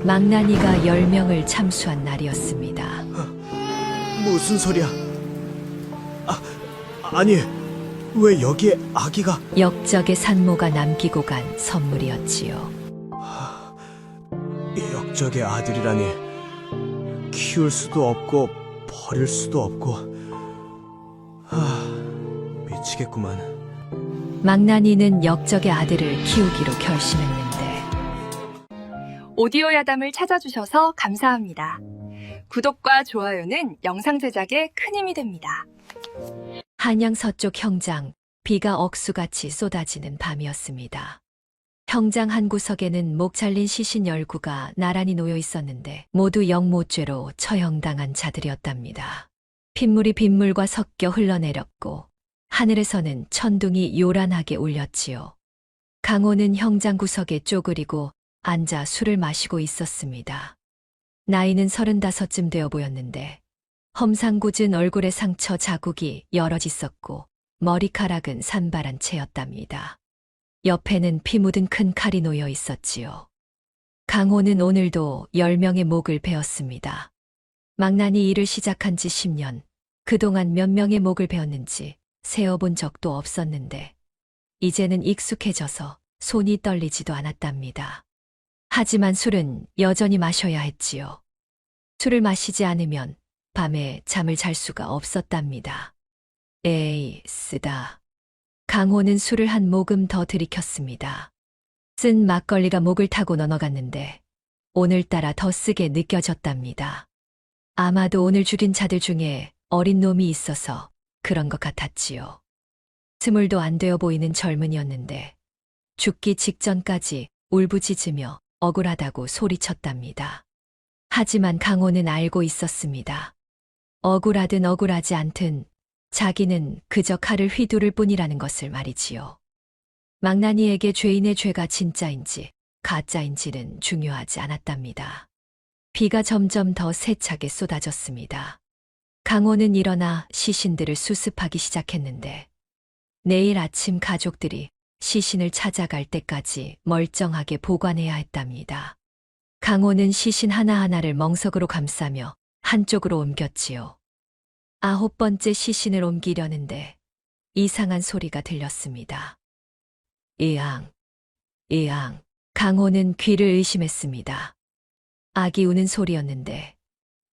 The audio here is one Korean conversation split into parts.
망나니가 10명을 참수한 날이었습니다. 무슨 소리야? 아니, 왜 여기에 아기가? 역적의 산모가 남기고 간 선물이었지요. 역적의 아들이라니. 키울 수도 없고 버릴 수도 없고. 미치겠구만. 망나니는 역적의 아들을 키우기로 결심했는데 오디오 야담을 찾아주셔서 감사합니다. 구독과 좋아요는 영상 제작에 큰 힘이 됩니다. 한양 서쪽 형장, 비가 억수같이 쏟아지는 밤이었습니다. 형장 한 구석에는 목 잘린 시신 19구가 나란히 놓여 있었는데 모두 영모죄로 처형당한 자들이었답니다. 핏물이 빗물과 섞여 흘러내렸고 하늘에서는 천둥이 요란하게 울렸지요. 강호는 형장 구석에 쪼그리고 앉아 술을 마시고 있었습니다. 나이는 35쯤 되어 보였는데 험상궂은 얼굴에 상처 자국이 여럿 있었고 머리카락은 산발한 채였답니다. 옆에는 피 묻은 큰 칼이 놓여 있었지요. 강호는 오늘도 10명의 목을 베었습니다. 망나니 일을 시작한 지 10년, 그동안 몇 명의 목을 베었는지 세어본 적도 없었는데 이제는 익숙해져서 손이 떨리지도 않았답니다. 하지만 술은 여전히 마셔야 했지요. 술을 마시지 않으면 밤에 잠을 잘 수가 없었답니다. 에이, 쓰다. 강호는 술을 한 모금 더 들이켰습니다. 쓴 막걸리가 목을 타고 넘어갔는데 오늘따라 더 쓰게 느껴졌답니다. 아마도 오늘 줄인 자들 중에 어린 놈이 있어서 그런 것 같았지요. 20도 안 되어 보이는 젊은이였는데 죽기 직전까지 울부짖으며 억울하다고 소리쳤답니다. 하지만 강호는 알고 있었습니다. 억울하든 억울하지 않든 자기는 그저 칼을 휘두를 뿐이라는 것을 말이지요. 망나니에게 죄인의 죄가 진짜인지 가짜인지는 중요하지 않았답니다. 비가 점점 더 세차게 쏟아졌습니다. 강호는 일어나 시신들을 수습하기 시작했는데 내일 아침 가족들이 시신을 찾아갈 때까지 멀쩡하게 보관해야 했답니다. 강호는 시신 하나하나를 멍석으로 감싸며 한쪽으로 옮겼지요. 9번째 시신을 옮기려는데 이상한 소리가 들렸습니다. 이앙, 이앙. 강호는 귀를 의심했습니다. 아기 우는 소리였는데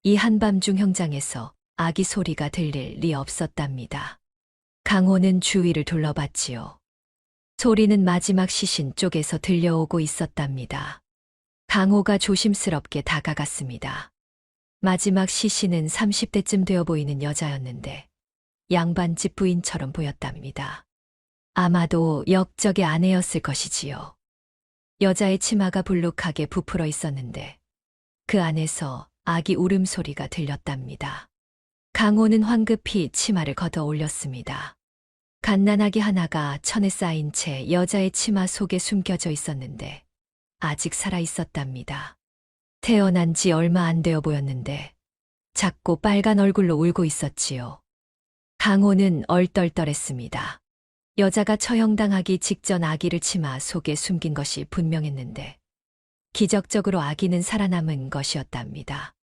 이 한밤중 형장에서 아기 소리가 들릴 리 없었답니다. 강호는 주위를 둘러봤지요. 소리는 마지막 시신 쪽에서 들려오고 있었답니다. 강호가 조심스럽게 다가갔습니다. 마지막 시신은 30대쯤 되어 보이는 여자였는데 양반집 부인처럼 보였답니다. 아마도 역적의 아내였을 것이지요. 여자의 치마가 불룩하게 부풀어 있었는데 그 안에서 아기 울음소리가 들렸답니다. 강호는 황급히 치마를 걷어 올렸습니다. 갓난아기 하나가 천에 쌓인 채 여자의 치마 속에 숨겨져 있었는데 아직 살아 있었답니다. 태어난 지 얼마 안 되어 보였는데 작고 빨간 얼굴로 울고 있었지요. 강호는 얼떨떨했습니다. 여자가 처형당하기 직전 아기를 치마 속에 숨긴 것이 분명했는데 기적적으로 아기는 살아남은 것이었답니다.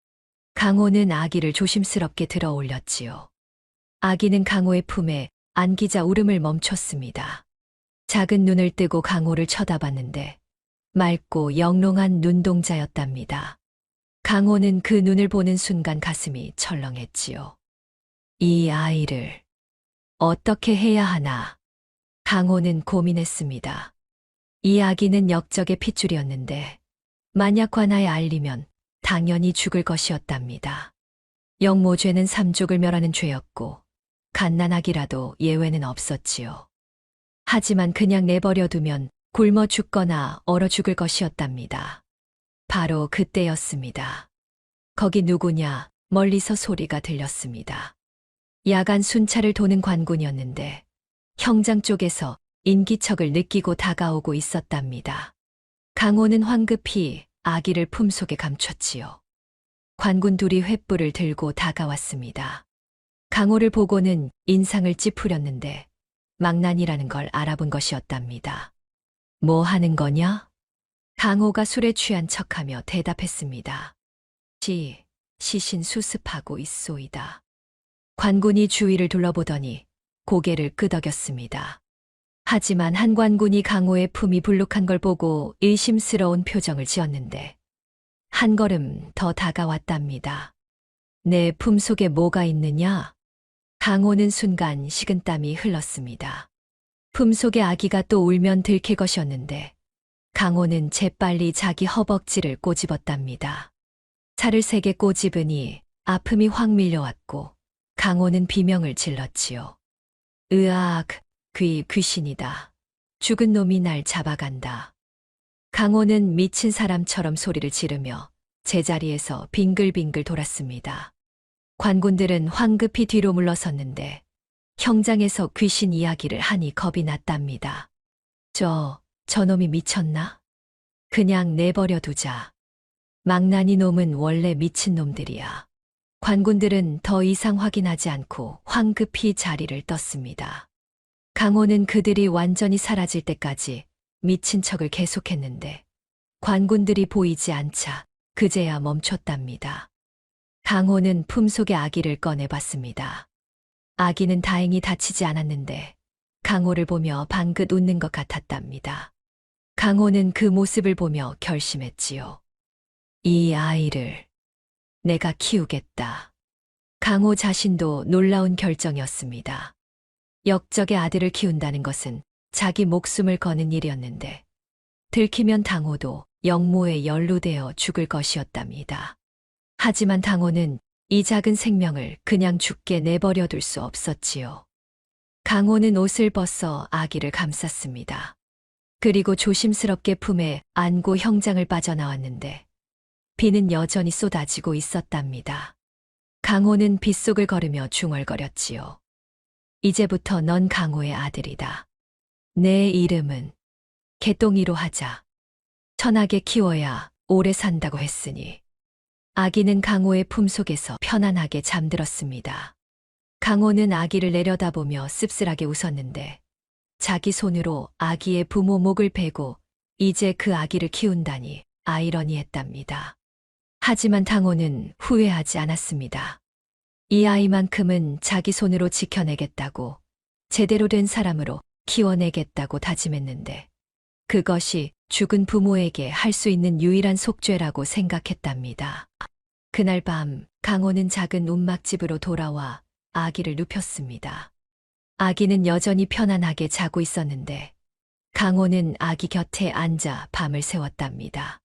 강호는 아기를 조심스럽게 들어 올렸지요. 아기는 강호의 품에 안기자 울음을 멈췄습니다. 작은 눈을 뜨고 강호를 쳐다봤는데 맑고 영롱한 눈동자였답니다. 강호는 그 눈을 보는 순간 가슴이 철렁했지요. 이 아이를 어떻게 해야 하나? 강호는 고민했습니다. 이 아기는 역적의 핏줄이었는데 만약 관아에 알리면 당연히 죽을 것이었답니다. 영모죄는 삼족을 멸하는 죄였고 갓난아기라도 예외는 없었지요. 하지만 그냥 내버려두면 굶어 죽거나 얼어 죽을 것이었답니다. 바로 그때였습니다. 거기 누구냐? 멀리서 소리가 들렸습니다. 야간 순찰을 도는 관군이었는데 형장 쪽에서 인기척을 느끼고 다가오고 있었답니다. 강호는 황급히 아기를 품속에 감췄지요. 관군 둘이 횃불을 들고 다가왔습니다. 강호를 보고는 인상을 찌푸렸는데 망난이라는 걸 알아본 것이었답니다. 뭐 하는 거냐? 강호가 술에 취한 척하며 대답했습니다. 시신 수습하고 있소이다. 관군이 주위를 둘러보더니 고개를 끄덕였습니다. 하지만 한 관군이 강호의 품이 불룩한 걸 보고 의심스러운 표정을 지었는데 한 걸음 더 다가왔답니다. 내 품 속에 뭐가 있느냐? 강호는 순간 식은땀이 흘렀습니다. 품 속의 아기가 또 울면 들킬 것이었는데 강호는 재빨리 자기 허벅지를 꼬집었답니다. 살을 세게 꼬집으니 아픔이 확 밀려왔고 강호는 비명을 질렀지요. 으악, 귀신이다. 죽은 놈이 날 잡아간다. 강호는 미친 사람처럼 소리를 지르며 제자리에서 빙글빙글 돌았습니다. 관군들은 황급히 뒤로 물러섰는데 형장에서 귀신 이야기를 하니 겁이 났답니다. 저놈이 미쳤나? 그냥 내버려 두자. 망나니 놈은 원래 미친 놈들이야. 관군들은 더 이상 확인하지 않고 황급히 자리를 떴습니다. 강호는 그들이 완전히 사라질 때까지 미친 척을 계속했는데 관군들이 보이지 않자 그제야 멈췄답니다. 강호는 품속의 아기를 꺼내봤습니다. 아기는 다행히 다치지 않았는데 강호를 보며 방긋 웃는 것 같았답니다. 강호는 그 모습을 보며 결심했지요. 이 아이를 내가 키우겠다. 강호 자신도 놀라운 결정이었습니다. 역적의 아들을 키운다는 것은 자기 목숨을 거는 일이었는데 들키면 당호도 영모에 연루되어 죽을 것이었답니다. 하지만 당호는 이 작은 생명을 그냥 죽게 내버려 둘 수 없었지요. 강호는 옷을 벗어 아기를 감쌌습니다. 그리고 조심스럽게 품에 안고 형장을 빠져나왔는데 비는 여전히 쏟아지고 있었답니다. 강호는 빗속을 걸으며 중얼거렸지요. 이제부터 넌 강호의 아들이다. 내 이름은 개똥이로 하자. 천하게 키워야 오래 산다고 했으니. 아기는 강호의 품속에서 편안하게 잠들었습니다. 강호는 아기를 내려다보며 씁쓸하게 웃었는데 자기 손으로 아기의 부모 목을 베고 이제 그 아기를 키운다니 아이러니했답니다. 하지만 당호는 후회하지 않았습니다. 이 아이만큼은 자기 손으로 지켜내겠다고 제대로 된 사람으로 키워내겠다고 다짐했는데 그것이 죽은 부모에게 할 수 있는 유일한 속죄라고 생각했답니다. 그날 밤 강호는 작은 움막집으로 돌아와 아기를 눕혔습니다. 아기는 여전히 편안하게 자고 있었는데 강호는 아기 곁에 앉아 밤을 새웠답니다.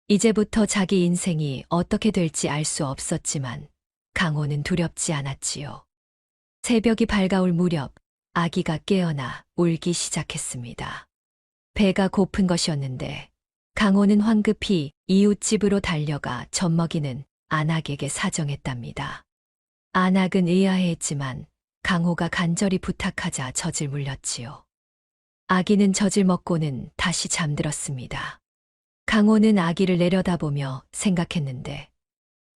이제부터 자기 인생이 어떻게 될지 알 수 없었지만 강호는 두렵지 않았지요. 새벽이 밝아올 무렵 아기가 깨어나 울기 시작했습니다. 배가 고픈 것이었는데 강호는 황급히 이웃집으로 달려가 젖먹이는 안악에게 사정했답니다. 안악은 의아해했지만 강호가 간절히 부탁하자 젖을 물렸지요. 아기는 젖을 먹고는 다시 잠들었습니다. 강호는 아기를 내려다보며 생각했는데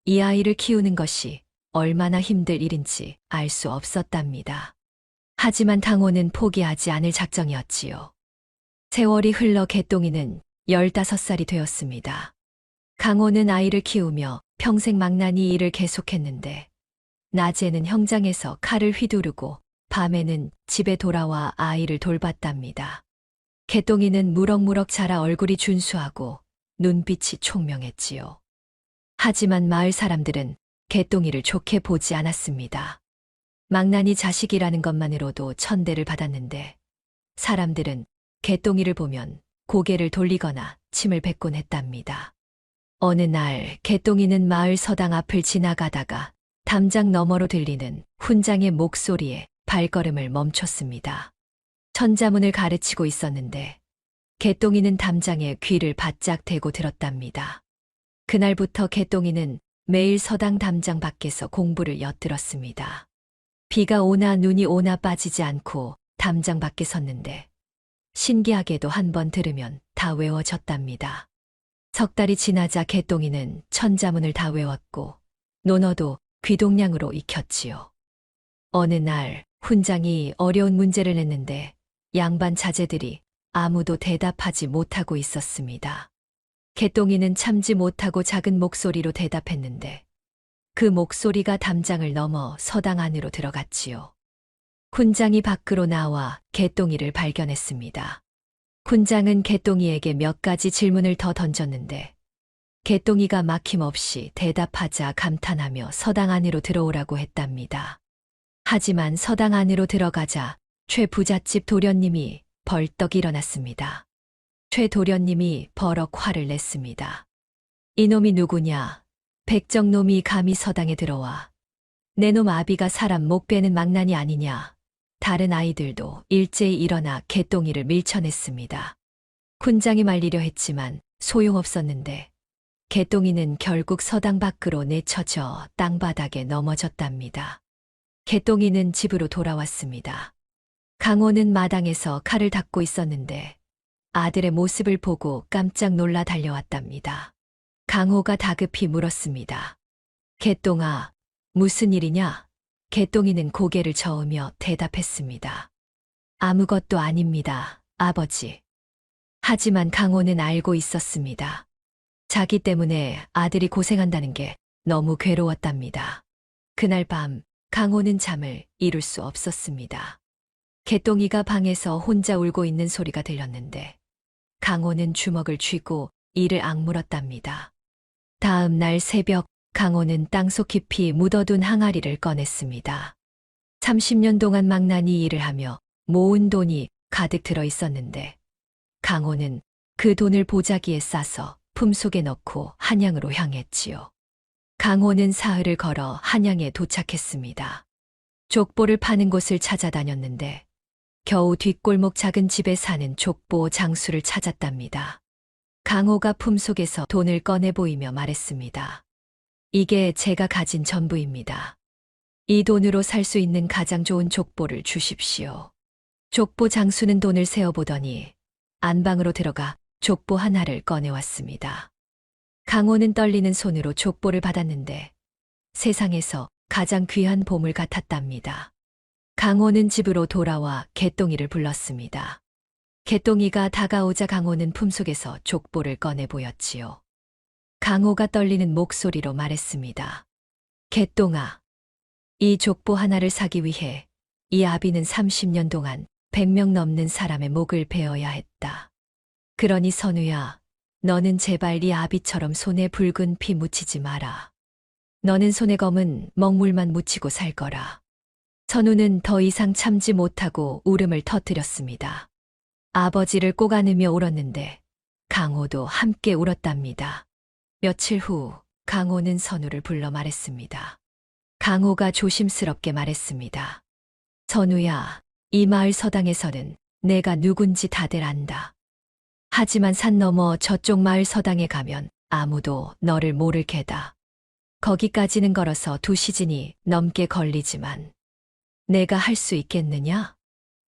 이 아이를 키우는 것이 얼마나 힘들 일인지 알 수 없었답니다. 하지만 당호는 포기하지 않을 작정이었지요. 세월이 흘러 개똥이는 15살이 되었습니다. 강호는 아이를 키우며 평생 망나니 일을 계속했는데 낮에는 형장에서 칼을 휘두르고 밤에는 집에 돌아와 아이를 돌봤답니다. 개똥이는 무럭무럭 자라 얼굴이 준수하고 눈빛이 총명했지요. 하지만 마을 사람들은 개똥이를 좋게 보지 않았습니다. 망나니 자식이라는 것만으로도 천대를 받았는데 사람들은 개똥이를 보면 고개를 돌리거나 침을 뱉곤 했답니다. 어느 날 개똥이는 마을 서당 앞을 지나가다가 담장 너머로 들리는 훈장의 목소리에 발걸음을 멈췄습니다. 천자문을 가르치고 있었는데 개똥이는 담장에 귀를 바짝 대고 들었답니다. 그날부터 개똥이는 매일 서당 담장 밖에서 공부를 엿들었습니다. 비가 오나 눈이 오나 빠지지 않고 담장 밖에 섰는데 신기하게도 한 번 들으면 다 외워졌답니다. 석 달이 지나자 개똥이는 천자문을 다 외웠고 논어도 귀동냥으로 익혔지요. 어느 날 훈장이 어려운 문제를 냈는데 양반 자제들이 아무도 대답하지 못하고 있었습니다. 개똥이는 참지 못하고 작은 목소리로 대답했는데 그 목소리가 담장을 넘어 서당 안으로 들어갔지요. 군장이 밖으로 나와 개똥이를 발견했습니다. 군장은 개똥이에게 몇 가지 질문을 더 던졌는데 개똥이가 막힘없이 대답하자 감탄하며 서당 안으로 들어오라고 했답니다. 하지만 서당 안으로 들어가자 최 부잣집 도련님이 벌떡 일어났습니다. 최 도련님이 버럭 화를 냈습니다. 이놈이 누구냐? 백정놈이 감히 서당에 들어와. 내 놈 아비가 사람 목 베는 망나니 아니냐? 다른 아이들도 일제히 일어나 개똥이를 밀쳐냈습니다. 군장이 말리려 했지만 소용없었는데 개똥이는 결국 서당 밖으로 내쳐져 땅바닥에 넘어졌답니다. 개똥이는 집으로 돌아왔습니다. 강호는 마당에서 칼을 닦고 있었는데 아들의 모습을 보고 깜짝 놀라 달려왔답니다. 강호가 다급히 물었습니다. 개똥아, 무슨 일이냐? 개똥이는 고개를 저으며 대답했습니다. 아무것도 아닙니다, 아버지. 하지만 강호는 알고 있었습니다. 자기 때문에 아들이 고생한다는 게 너무 괴로웠답니다. 그날 밤 강호는 잠을 이룰 수 없었습니다. 개똥이가 방에서 혼자 울고 있는 소리가 들렸는데 강호는 주먹을 쥐고 이를 악물었답니다. 다음 날 새벽 강호는 땅속 깊이 묻어둔 항아리를 꺼냈습니다. 30년 동안 망나니 일을 하며 모은 돈이 가득 들어 있었는데 강호는 그 돈을 보자기에 싸서 품속에 넣고 한양으로 향했지요. 강호는 사흘을 걸어 한양에 도착했습니다. 족보를 파는 곳을 찾아다녔는데 겨우 뒷골목 작은 집에 사는 족보 장수를 찾았답니다. 강호가 품속에서 돈을 꺼내 보이며 말했습니다. 이게 제가 가진 전부입니다. 이 돈으로 살 수 있는 가장 좋은 족보를 주십시오. 족보 장수는 돈을 세어보더니 안방으로 들어가 족보 하나를 꺼내왔습니다. 강호는 떨리는 손으로 족보를 받았는데 세상에서 가장 귀한 보물 같았답니다. 강호는 집으로 돌아와 개똥이를 불렀습니다. 개똥이가 다가오자 강호는 품속에서 족보를 꺼내 보였지요. 강호가 떨리는 목소리로 말했습니다. 개똥아, 이 족보 하나를 사기 위해 이 아비는 30년 동안 100명 넘는 사람의 목을 베어야 했다. 그러니 선우야, 너는 제발 이 아비처럼 손에 붉은 피 묻히지 마라. 너는 손에 검은 먹물만 묻히고 살 거라. 선우는 더 이상 참지 못하고 울음을 터뜨렸습니다. 아버지를 꼭 안으며 울었는데 강호도 함께 울었답니다. 며칠 후 강호는 선우를 불러 말했습니다. 강호가 조심스럽게 말했습니다. 선우야, 이 마을 서당에서는 내가 누군지 다들 안다. 하지만 산 너머 저쪽 마을 서당에 가면 아무도 너를 모를 게다. 거기까지는 걸어서 2시즌이 넘게 걸리지만 내가 할 수 있겠느냐?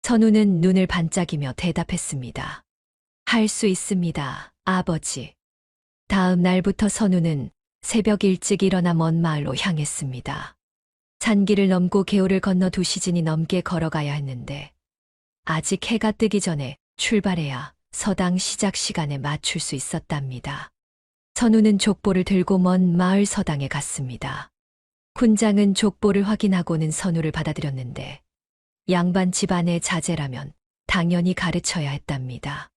선우는 눈을 반짝이며 대답했습니다. 할 수 있습니다, 아버지. 다음 날부터 선우는 새벽 일찍 일어나 먼 마을로 향했습니다. 산길을 넘고 개울을 건너 2시즌이 넘게 걸어가야 했는데 아직 해가 뜨기 전에 출발해야 서당 시작 시간에 맞출 수 있었답니다. 선우는 족보를 들고 먼 마을 서당에 갔습니다. 군장은 족보를 확인하고는 선우를 받아들였는데 양반 집안의 자제라면 당연히 가르쳐야 했답니다.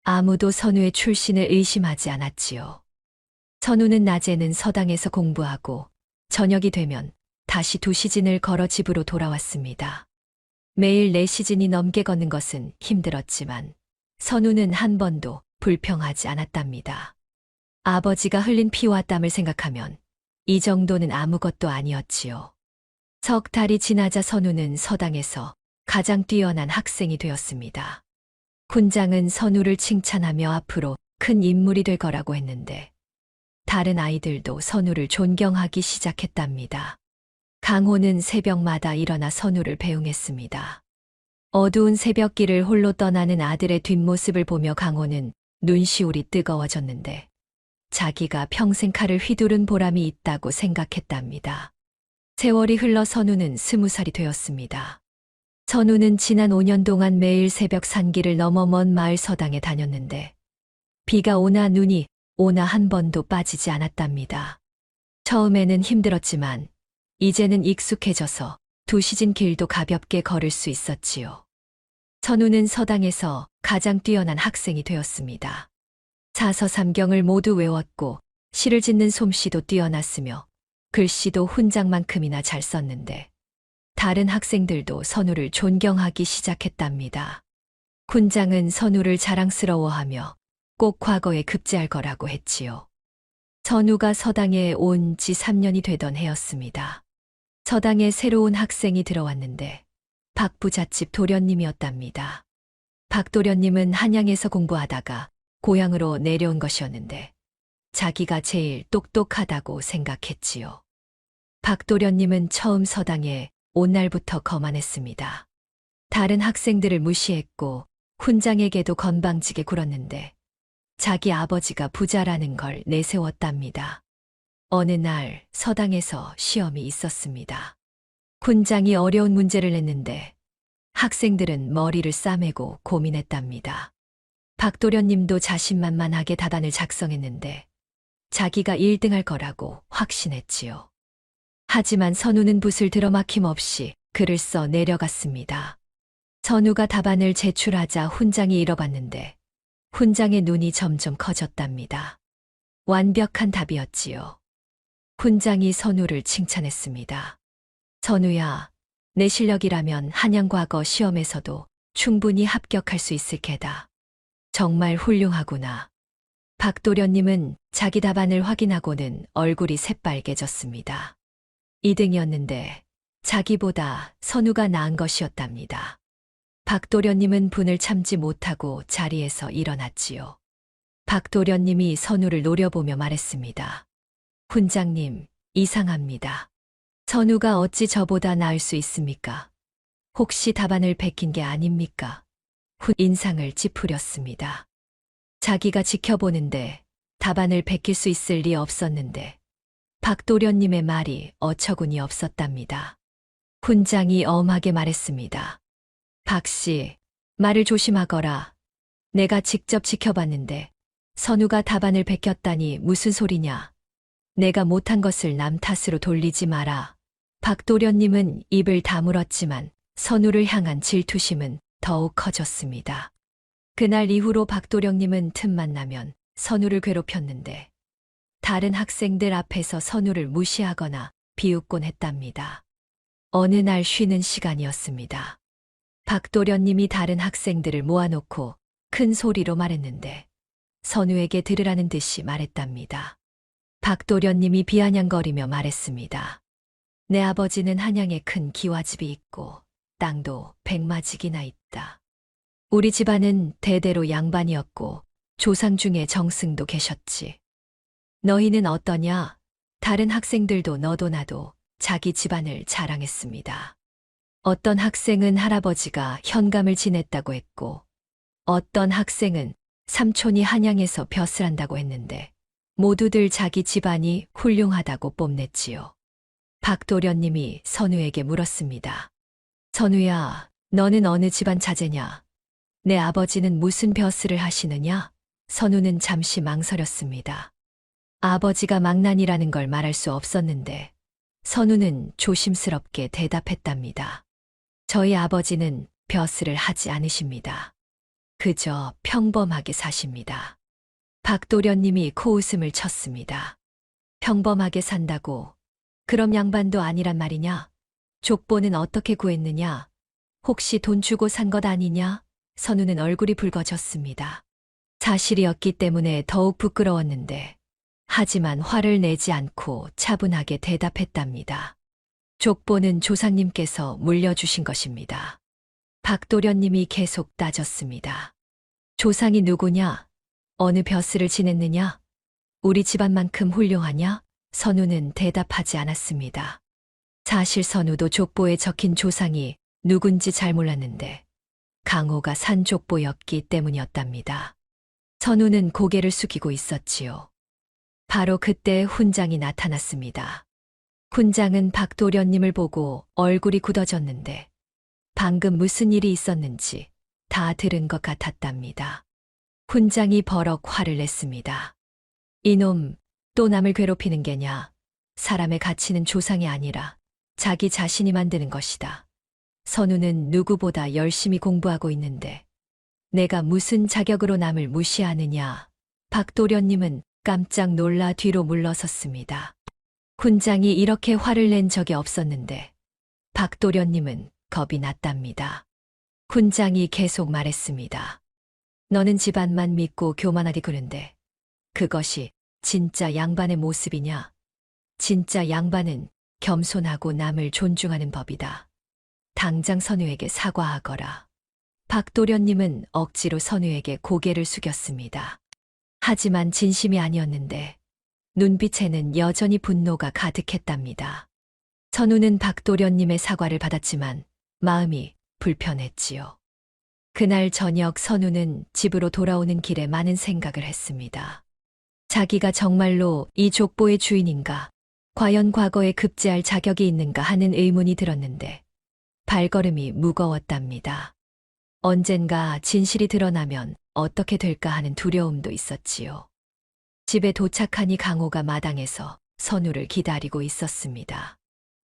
아무도 선우의 출신을 의심하지 않았지요. 선우는 낮에는 서당에서 공부하고 저녁이 되면 다시 2시즌을 걸어 집으로 돌아왔습니다. 매일 4시즌이 넘게 걷는 것은 힘들었지만 선우는 한 번도 불평하지 않았답니다. 아버지가 흘린 피와 땀을 생각하면 이 정도는 아무것도 아니었지요. 석 달이 지나자 선우는 서당에서 가장 뛰어난 학생이 되었습니다. 군장은 선우를 칭찬하며 앞으로 큰 인물이 될 거라고 했는데 다른 아이들도 선우를 존경하기 시작했답니다. 강호는 새벽마다 일어나 선우를 배웅했습니다. 어두운 새벽길을 홀로 떠나는 아들의 뒷모습을 보며 강호는 눈시울이 뜨거워졌는데 자기가 평생 칼을 휘두른 보람이 있다고 생각했답니다. 세월이 흘러 선우는 20살이 되었습니다. 선우는 지난 5년 동안 매일 새벽 산길을 넘어 먼 마을 서당에 다녔는데 비가 오나 눈이 오나 한 번도 빠지지 않았답니다. 처음에는 힘들었지만 이제는 익숙해져서 2시즌 길도 가볍게 걸을 수 있었지요. 선우는 서당에서 가장 뛰어난 학생이 되었습니다. 사서삼경을 모두 외웠고 시를 짓는 솜씨도 뛰어났으며 글씨도 훈장만큼이나 잘 썼는데 다른 학생들도 선우를 존경하기 시작했답니다. 훈장은 선우를 자랑스러워하며 꼭 과거에 급제할 거라고 했지요. 선우가 서당에 온 지 3년이 되던 해였습니다. 서당에 새로운 학생이 들어왔는데 박 부잣집 도련님이었답니다. 박 도련님은 한양에서 공부하다가 고향으로 내려온 것이었는데 자기가 제일 똑똑하다고 생각했지요. 박 도련님은 처음 서당에 온 날부터 거만했습니다. 다른 학생들을 무시했고 훈장에게도 건방지게 굴었는데 자기 아버지가 부자라는 걸 내세웠답니다. 어느 날 서당에서 시험이 있었습니다. 훈장이 어려운 문제를 냈는데 학생들은 머리를 싸매고 고민했답니다. 박도련님도 자신만만하게 답안을 작성했는데 자기가 1등할 거라고 확신했지요. 하지만 선우는 붓을 들어 막힘없이 글을 써 내려갔습니다. 선우가 답안을 제출하자 훈장이 읽어봤는데 훈장의 눈이 점점 커졌답니다. 완벽한 답이었지요. 훈장이 선우를 칭찬했습니다. 선우야, 내 실력이라면 한양과거 시험에서도 충분히 합격할 수 있을 게다. 정말 훌륭하구나. 박도련님은 자기 답안을 확인하고는 얼굴이 새빨개졌습니다. 2등이었는데 자기보다 선우가 나은 것이었답니다. 박도련님은 분을 참지 못하고 자리에서 일어났지요. 박도련님이 선우를 노려보며 말했습니다. 훈장님, 이상합니다. 선우가 어찌 저보다 나을 수 있습니까? 혹시 답안을 베낀 게 아닙니까? 인상을 찌푸렸습니다. 자기가 지켜보는데 답안을 베낄 수 있을 리 없었는데 박도련님의 말이 어처구니 없었답니다. 훈장이 엄하게 말했습니다. 박씨, 말을 조심하거라. 내가 직접 지켜봤는데 선우가 답안을 베꼈다니 무슨 소리냐. 내가 못한 것을 남 탓으로 돌리지 마라. 박도련님은 입을 다물었지만 선우를 향한 질투심은 더욱 커졌습니다. 그날 이후로 박도령님은 틈만 나면 선우를 괴롭혔는데 다른 학생들 앞에서 선우를 무시하거나 비웃곤 했답니다. 어느 날 쉬는 시간이었습니다. 박도련님이 다른 학생들을 모아놓고 큰 소리로 말했는데 선우에게 들으라는 듯이 말했답니다. 박도련님이 비아냥거리며 말했습니다. 내 아버지는 한양에 큰 기와집이 있고 땅도 100마직이나 있다. 우리 집안은 대대로 양반이었고 조상 중에 정승도 계셨지. 너희는 어떠냐? 다른 학생들도 너도 나도 자기 집안을 자랑했습니다. 어떤 학생은 할아버지가 현감을 지냈다고 했고 어떤 학생은 삼촌이 한양에서 벼슬 한다고 했는데 모두들 자기 집안이 훌륭하다고 뽐냈지요. 박도련님이 선우에게 물었습니다. 선우야, 너는 어느 집안 자제냐? 내 아버지는 무슨 벼슬을 하시느냐? 선우는 잠시 망설였습니다. 아버지가 망난이라는 걸 말할 수 없었는데 선우는 조심스럽게 대답했답니다. 저희 아버지는 벼슬을 하지 않으십니다. 그저 평범하게 사십니다. 박도련님이 코웃음을 쳤습니다. 평범하게 산다고? 그럼 양반도 아니란 말이냐? 족보는 어떻게 구했느냐? 혹시 돈 주고 산 것 아니냐? 선우는 얼굴이 붉어졌습니다. 사실이었기 때문에 더욱 부끄러웠는데 하지만 화를 내지 않고 차분하게 대답했답니다. 족보는 조상님께서 물려주신 것입니다. 박도련님이 계속 따졌습니다. 조상이 누구냐? 어느 벼슬을 지냈느냐? 우리 집안만큼 훌륭하냐? 선우는 대답하지 않았습니다. 사실 선우도 족보에 적힌 조상이 누군지 잘 몰랐는데 강호가 산 족보였기 때문이었답니다. 선우는 고개를 숙이고 있었지요. 바로 그때 훈장이 나타났습니다. 훈장은 박도련님을 보고 얼굴이 굳어졌는데 방금 무슨 일이 있었는지 다 들은 것 같았답니다. 훈장이 버럭 화를 냈습니다. 이놈, 또 남을 괴롭히는 게냐. 사람의 가치는 조상이 아니라 자기 자신이 만드는 것이다. 선우는 누구보다 열심히 공부하고 있는데 내가 무슨 자격으로 남을 무시하느냐. 박도련님은 깜짝 놀라 뒤로 물러섰습니다. 훈장이 이렇게 화를 낸 적이 없었는데 박도련님은 겁이 났답니다. 훈장이 계속 말했습니다. 너는 집안만 믿고 교만하디 그런데 그것이 진짜 양반의 모습이냐? 진짜 양반은 겸손하고 남을 존중하는 법이다. 당장 선우에게 사과하거라. 박도련님은 억지로 선우에게 고개를 숙였습니다. 하지만 진심이 아니었는데 눈빛에는 여전히 분노가 가득했답니다. 선우는 박도련님의 사과를 받았지만 마음이 불편했지요. 그날 저녁 선우는 집으로 돌아오는 길에 많은 생각을 했습니다. 자기가 정말로 이 족보의 주인인가? 과연 과거에 급제할 자격이 있는가 하는 의문이 들었는데 발걸음이 무거웠답니다. 언젠가 진실이 드러나면 어떻게 될까 하는 두려움도 있었지요. 집에 도착하니 강호가 마당에서 선우를 기다리고 있었습니다.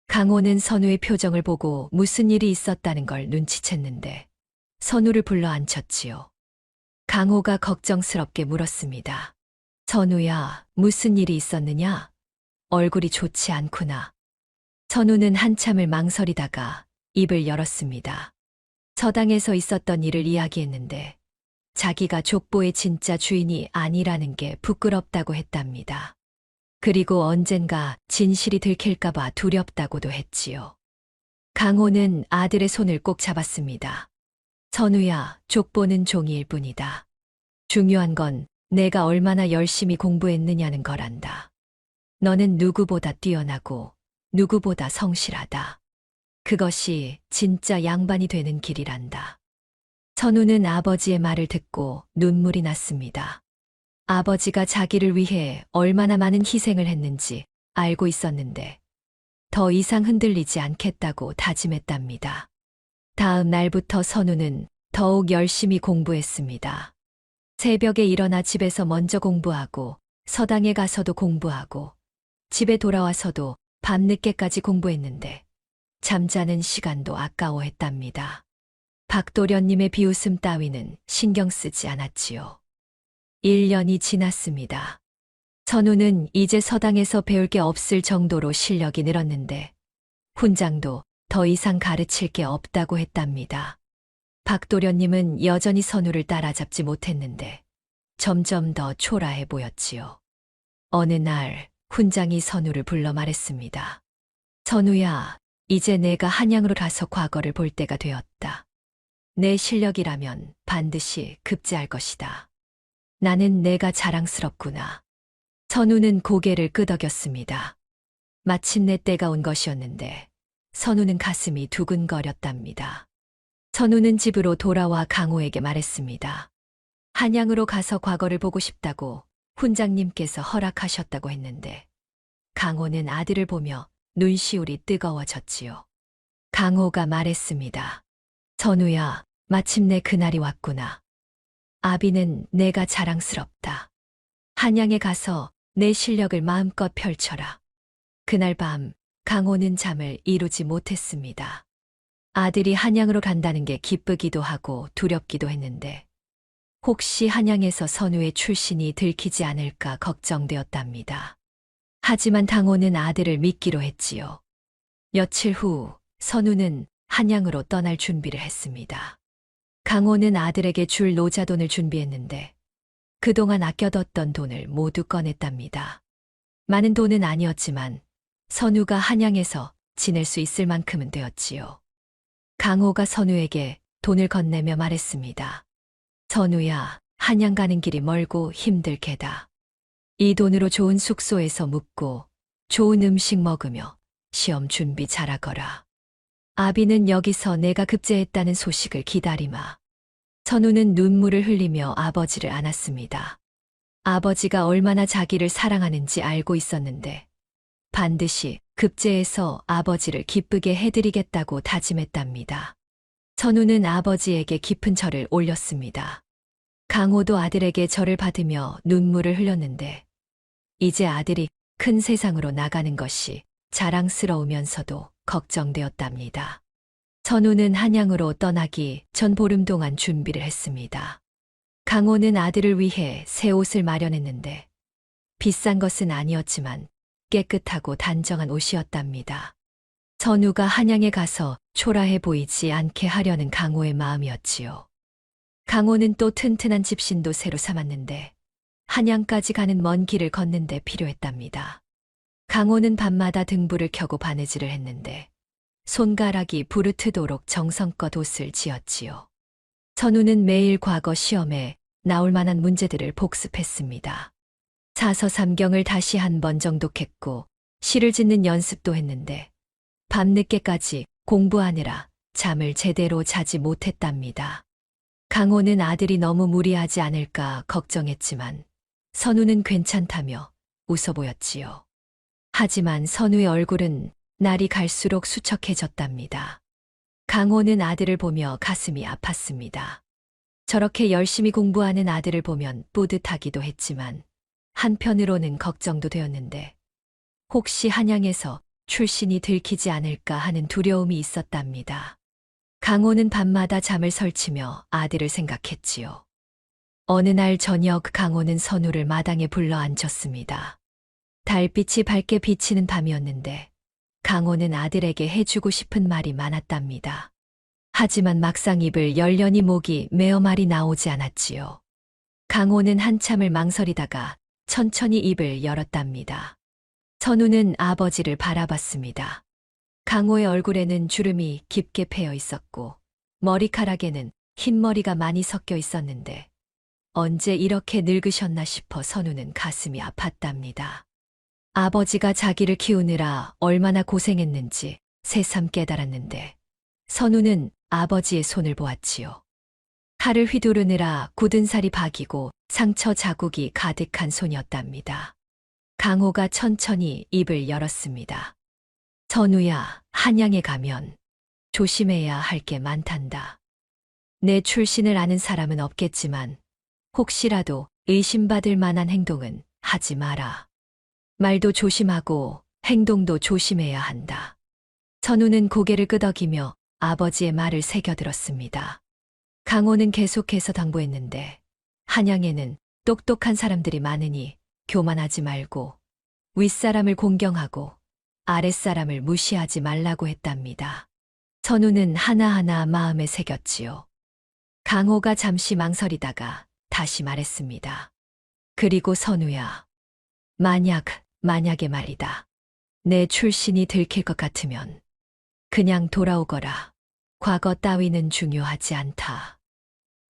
강호는 선우의 표정을 보고 무슨 일이 있었다는 걸 눈치챘는데 선우를 불러 앉혔지요. 강호가 걱정스럽게 물었습니다. 선우야, 무슨 일이 있었느냐? 얼굴이 좋지 않구나. 선우는 한참을 망설이다가 입을 열었습니다. 서당에서 있었던 일을 이야기했는데 자기가 족보의 진짜 주인이 아니라는 게 부끄럽다고 했답니다. 그리고 언젠가 진실이 들킬까봐 두렵다고도 했지요. 강호는 아들의 손을 꼭 잡았습니다. 선우야, 족보는 종이일 뿐이다. 중요한 건 내가 얼마나 열심히 공부했느냐는 거란다. 너는 누구보다 뛰어나고 누구보다 성실하다. 그것이 진짜 양반이 되는 길이란다. 선우는 아버지의 말을 듣고 눈물이 났습니다. 아버지가 자기를 위해 얼마나 많은 희생을 했는지 알고 있었는데 더 이상 흔들리지 않겠다고 다짐했답니다. 다음 날부터 선우는 더욱 열심히 공부했습니다. 새벽에 일어나 집에서 먼저 공부하고 서당에 가서도 공부하고 집에 돌아와서도 밤늦게까지 공부했는데 잠자는 시간도 아까워했답니다. 박도련님의 비웃음 따위는 신경 쓰지 않았지요. 1년이 지났습니다. 선우는 이제 서당에서 배울 게 없을 정도로 실력이 늘었는데 훈장도 더 이상 가르칠 게 없다고 했답니다. 박도련님은 여전히 선우를 따라잡지 못했는데 점점 더 초라해 보였지요. 어느 날 훈장이 선우를 불러 말했습니다. 선우야, 이제 내가 한양으로 가서 과거를 볼 때가 되었다. 내 실력이라면 반드시 급제할 것이다. 나는 내가 자랑스럽구나. 선우는 고개를 끄덕였습니다. 마침내 때가 온 것이었는데 선우는 가슴이 두근거렸답니다. 선우는 집으로 돌아와 강호에게 말했습니다. 한양으로 가서 과거를 보고 싶다고 훈장님께서 허락하셨다고 했는데 강호는 아들을 보며 눈시울이 뜨거워졌지요. 강호가 말했습니다. 선우야, 마침내 그날이 왔구나. 아비는 내가 자랑스럽다. 한양에 가서 내 실력을 마음껏 펼쳐라. 그날 밤 강호는 잠을 이루지 못했습니다. 아들이 한양으로 간다는 게 기쁘기도 하고 두렵기도 했는데 혹시 한양에서 선우의 출신이 들키지 않을까 걱정되었답니다. 하지만 강호는 아들을 믿기로 했지요. 며칠 후 선우는 한양으로 떠날 준비를 했습니다. 강호는 아들에게 줄 노자돈을 준비했는데 그동안 아껴뒀던 돈을 모두 꺼냈답니다. 많은 돈은 아니었지만 선우가 한양에서 지낼 수 있을 만큼은 되었지요. 강호가 선우에게 돈을 건네며 말했습니다. 선우야, 한양 가는 길이 멀고 힘들 게다. 이 돈으로 좋은 숙소에서 묵고 좋은 음식 먹으며 시험 준비 잘하거라. 아비는 여기서 내가 급제했다는 소식을 기다리마. 선우는 눈물을 흘리며 아버지를 안았습니다. 아버지가 얼마나 자기를 사랑하는지 알고 있었는데 반드시 급제해서 아버지를 기쁘게 해드리겠다고 다짐했답니다. 선우는 아버지에게 깊은 절을 올렸습니다. 강호도 아들에게 절을 받으며 눈물을 흘렸는데 이제 아들이 큰 세상으로 나가는 것이 자랑스러우면서도 걱정되었답니다. 선우는 한양으로 떠나기 전 보름 동안 준비를 했습니다. 강호는 아들을 위해 새 옷을 마련했는데 비싼 것은 아니었지만 깨끗하고 단정한 옷이었답니다. 선우가 한양에 가서 초라해 보이지 않게 하려는 강호의 마음이었지요. 강호는 또 튼튼한 집신도 새로 삼았는데 한양까지 가는 먼 길을 걷는데 필요했답니다. 강호는 밤마다 등불을 켜고 바느질을 했는데 손가락이 부르트도록 정성껏 옷을 지었지요. 선우는 매일 과거 시험에 나올 만한 문제들을 복습했습니다. 사서삼경을 다시 한 번 정독했고 시를 짓는 연습도 했는데 밤늦게까지 공부하느라 잠을 제대로 자지 못했답니다. 강호는 아들이 너무 무리하지 않을까 걱정했지만 선우는 괜찮다며 웃어 보였지요. 하지만 선우의 얼굴은 날이 갈수록 수척해졌답니다. 강호는 아들을 보며 가슴이 아팠습니다. 저렇게 열심히 공부하는 아들을 보면 뿌듯하기도 했지만 한편으로는 걱정도 되었는데 혹시 한양에서 출신이 들키지 않을까 하는 두려움이 있었답니다. 강호는 밤마다 잠을 설치며 아들을 생각했지요. 어느 날 저녁 강호는 선우를 마당에 불러 앉혔습니다. 달빛이 밝게 비치는 밤이었는데 강호는 아들에게 해주고 싶은 말이 많았답니다. 하지만 막상 입을 열려니 목이 메어 말이 나오지 않았지요. 강호는 한참을 망설이다가 천천히 입을 열었답니다. 선우는 아버지를 바라봤습니다. 강호의 얼굴에는 주름이 깊게 패여 있었고 머리카락에는 흰머리가 많이 섞여 있었는데 언제 이렇게 늙으셨나 싶어 선우는 가슴이 아팠답니다. 아버지가 자기를 키우느라 얼마나 고생했는지 새삼 깨달았는데 선우는 아버지의 손을 보았지요. 칼을 휘두르느라 굳은 살이 박이고 상처 자국이 가득한 손이었답니다. 강호가 천천히 입을 열었습니다. 선우야, 한양에 가면 조심해야 할 게 많단다. 내 출신을 아는 사람은 없겠지만 혹시라도 의심받을 만한 행동은 하지 마라. 말도 조심하고 행동도 조심해야 한다. 선우는 고개를 끄덕이며 아버지의 말을 새겨들었습니다. 강호는 계속해서 당부했는데 한양에는 똑똑한 사람들이 많으니 교만하지 말고 윗사람을 공경하고 아랫사람을 무시하지 말라고 했답니다. 선우는 하나하나 마음에 새겼지요. 강호가 잠시 망설이다가 다시 말했습니다. 그리고 선우야, 만약에 말이다. 내 출신이 들킬 것 같으면 그냥 돌아오거라. 과거 따위는 중요하지 않다.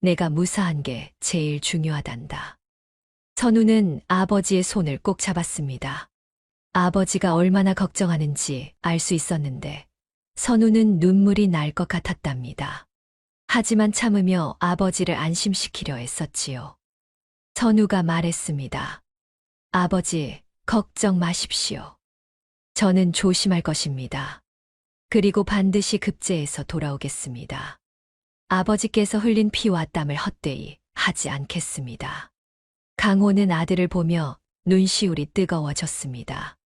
내가 무사한 게 제일 중요하단다. 선우는 아버지의 손을 꼭 잡았습니다. 아버지가 얼마나 걱정하는지 알 수 있었는데 선우는 눈물이 날 것 같았답니다. 하지만 참으며 아버지를 안심시키려 했었지요. 선우가 말했습니다. 아버지, 걱정 마십시오. 저는 조심할 것입니다. 그리고 반드시 급제해서 돌아오겠습니다. 아버지께서 흘린 피와 땀을 헛되이 하지 않겠습니다. 강호는 아들을 보며 눈시울이 뜨거워졌습니다.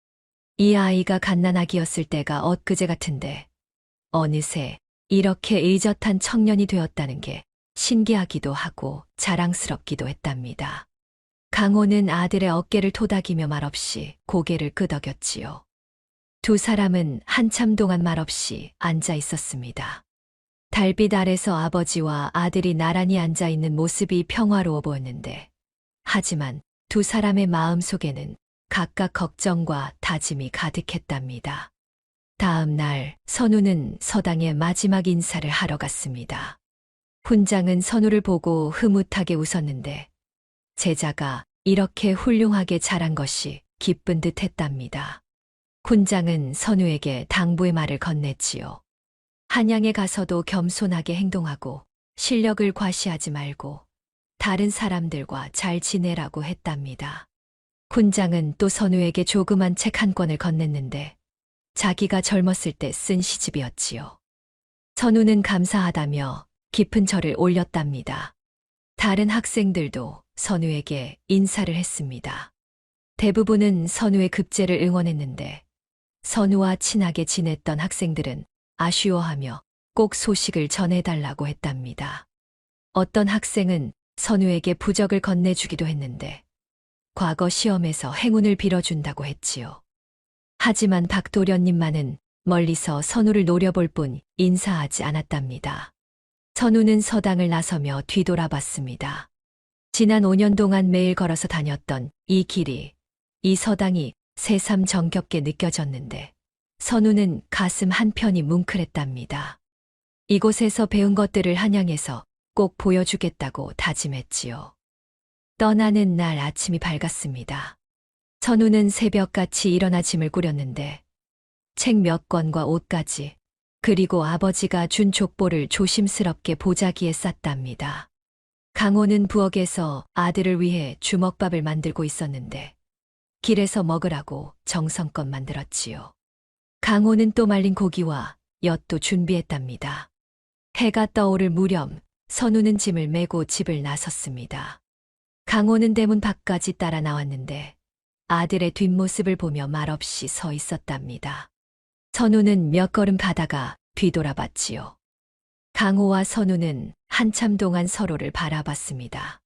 이 아이가 갓난아기였을 때가 엊그제 같은데 어느새 이렇게 의젓한 청년이 되었다는 게 신기하기도 하고 자랑스럽기도 했답니다. 강호는 아들의 어깨를 토닥이며 말없이 고개를 끄덕였지요. 두 사람은 한참 동안 말없이 앉아 있었습니다. 달빛 아래서 아버지와 아들이 나란히 앉아 있는 모습이 평화로워 보였는데 하지만 두 사람의 마음 속에는 각각 걱정과 다짐이 가득했답니다. 다음 날 선우는 서당에 마지막 인사를 하러 갔습니다. 훈장은 선우를 보고 흐뭇하게 웃었는데 제자가 이렇게 훌륭하게 자란 것이 기쁜 듯 했답니다. 훈장은 선우에게 당부의 말을 건넸지요. 한양에 가서도 겸손하게 행동하고 실력을 과시하지 말고 다른 사람들과 잘 지내라고 했답니다. 훈장은 또 선우에게 조그만 책 한 권을 건넸는데 자기가 젊었을 때 쓴 시집이었지요. 선우는 감사하다며 깊은 절을 올렸답니다. 다른 학생들도 선우에게 인사를 했습니다. 대부분은 선우의 급제를 응원했는데 선우와 친하게 지냈던 학생들은 아쉬워하며 꼭 소식을 전해달라고 했답니다. 어떤 학생은 선우에게 부적을 건네주기도 했는데 과거 시험에서 행운을 빌어준다고 했지요. 하지만 박도련님만은 멀리서 선우를 노려볼 뿐 인사하지 않았답니다. 선우는 서당을 나서며 뒤돌아봤습니다. 지난 5년 동안 매일 걸어서 다녔던 이 길이, 이 서당이 새삼 정겹게 느껴졌는데 선우는 가슴 한편이 뭉클했답니다. 이곳에서 배운 것들을 한양에서 꼭 보여주겠다고 다짐했지요. 떠나는 날 아침이 밝았습니다. 선우는 새벽같이 일어나 짐을 꾸렸는데 책 몇 권과 옷까지 그리고 아버지가 준 족보를 조심스럽게 보자기에 쌌답니다. 강호는 부엌에서 아들을 위해 주먹밥을 만들고 있었는데 길에서 먹으라고 정성껏 만들었지요. 강호는 또 말린 고기와 엿도 준비했답니다. 해가 떠오를 무렵 선우는 짐을 메고 집을 나섰습니다. 강호는 대문 밖까지 따라 나왔는데 아들의 뒷모습을 보며 말없이 서 있었답니다. 선우는 몇 걸음 가다가 뒤돌아봤지요. 강호와 선우는 한참 동안 서로를 바라봤습니다.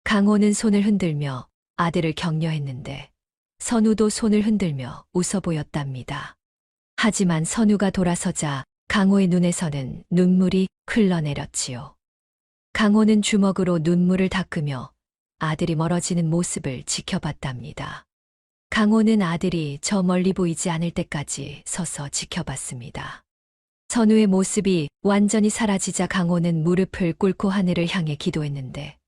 강호는 손을 흔들며 아들을 격려했는데 선우도 손을 흔들며 웃어 보였답니다. 하지만 선우가 돌아서자 강호의 눈에서는 눈물이 흘러내렸지요. 강호는 주먹으로 눈물을 닦으며 아들이 멀어지는 모습을 지켜봤답니다. 강호는 아들이 저 멀리 보이지 않을 때까지 서서 지켜봤습니다. 선우의 모습이 완전히 사라지자 강호는 무릎을 꿇고 하늘을 향해 기도했는데